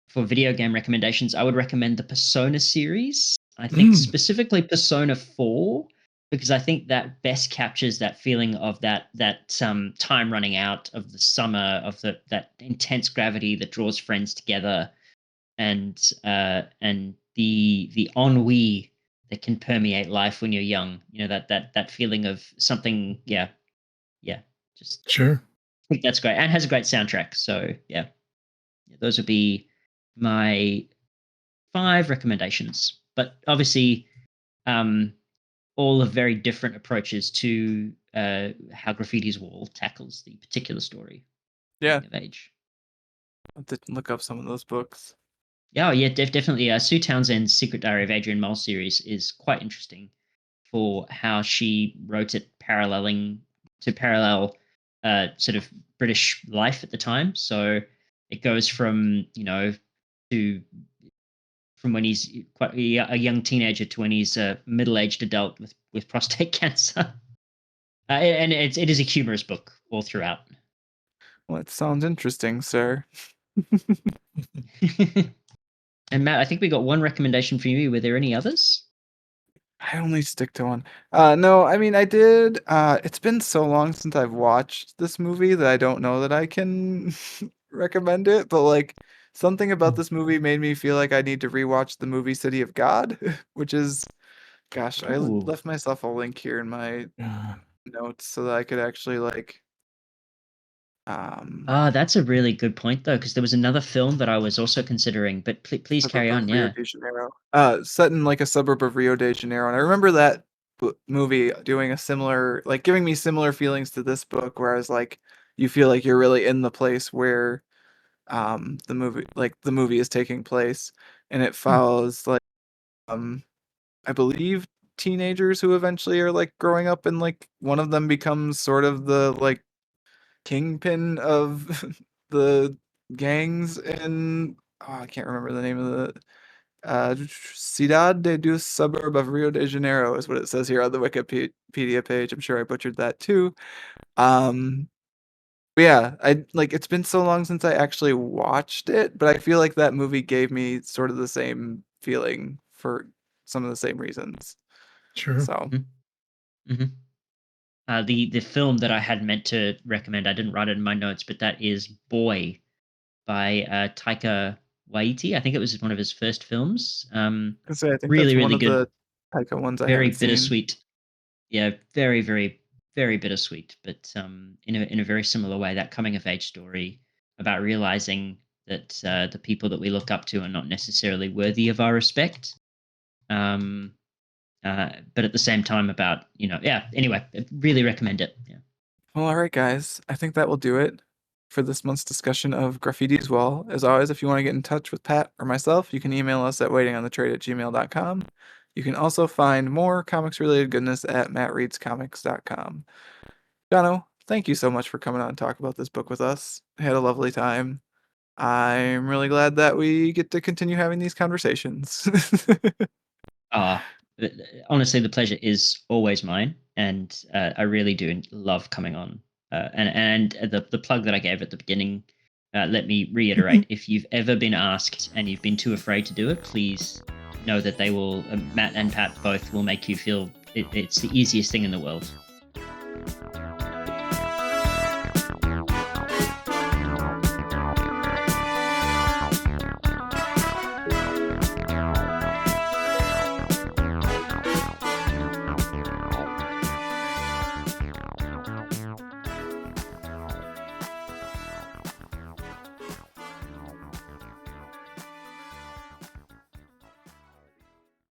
for video game recommendations, I would recommend the Persona series. I think specifically Persona 4, because I think that best captures that feeling of that time running out, of the summer, of that intense gravity that draws friends together, and the ennui that can permeate life when you're young. That feeling of something. Yeah, yeah. Just Sure. I think that's great, and has a great soundtrack. So yeah, those would be my 5 recommendations. But obviously, all of very different approaches to how Graffiti's Wall tackles the particular story, Yeah, coming of age. I have to look up some of those books. Yeah, yeah, definitely. Sue Townsend's Secret Diary of Adrian Mole series is quite interesting for how she wrote it parallel sort of British life at the time. So it goes from, to from when he's quite a young teenager to when he's a middle-aged adult with prostate cancer. And it is a humorous book all throughout. Well, it sounds interesting, sir. And Matt, I think we got one recommendation for you. Were there any others? I only stick to one. No, I mean I did. It's been so long since I've watched this movie that I don't know that I can recommend it, but like something about this movie made me feel like I need to rewatch the movie City of God, which is, gosh, I Ooh. left myself a link here in my Yeah. notes so that I could actually like um That's a really good point, though, because there was another film that I was also considering. But please suburb carry of on. Rio Yeah. de Janeiro. Set in like a suburb of Rio de Janeiro, and I remember that movie doing a similar, like giving me similar feelings to this book, where I was like, you feel like you're really in the place where the movie is taking place, and it Hmm. follows like um I believe teenagers who eventually are like growing up, and like one of them becomes sort of the like kingpin of the gangs in, oh, I can't remember the name of the Cidade do suburb of Rio de Janeiro is what it says here on the Wikipedia page. I'm sure I butchered that too. Um, but yeah, I like it's been so long since I actually watched it, but I feel like that movie gave me sort of the same feeling for some of the same reasons. Sure. So, Mm-hmm. The film that I had meant to recommend, I didn't write it in my notes, but that is Boy by Taika Waititi. I think it was one of his first films. I think that's Really, one really of good. the Taika ones I Very haven't seen. bittersweet. Yeah, very, very, very bittersweet. But in a very similar way, that coming of age story about realizing that the people that we look up to are not necessarily worthy of our respect. Um, but at the same time, about yeah. Anyway, I really recommend it. Yeah. Well, all right, guys. I think that will do it for this month's discussion of Graffiti as well. As always, if you want to get in touch with Pat or myself, you can email us at waitingonthetrade@gmail.com. You can also find more comics-related goodness at mattreadscomics.com. Jono, thank you so much for coming on and talk about this book with us. I had a lovely time. I'm really glad that we get to continue having these conversations. Ah, honestly, the pleasure is always mine, and I really do love coming on. And the plug that I gave at the beginning, let me reiterate: if you've ever been asked and you've been too afraid to do it, please know that they will. Matt and Pat both will make you feel it's the easiest thing in the world.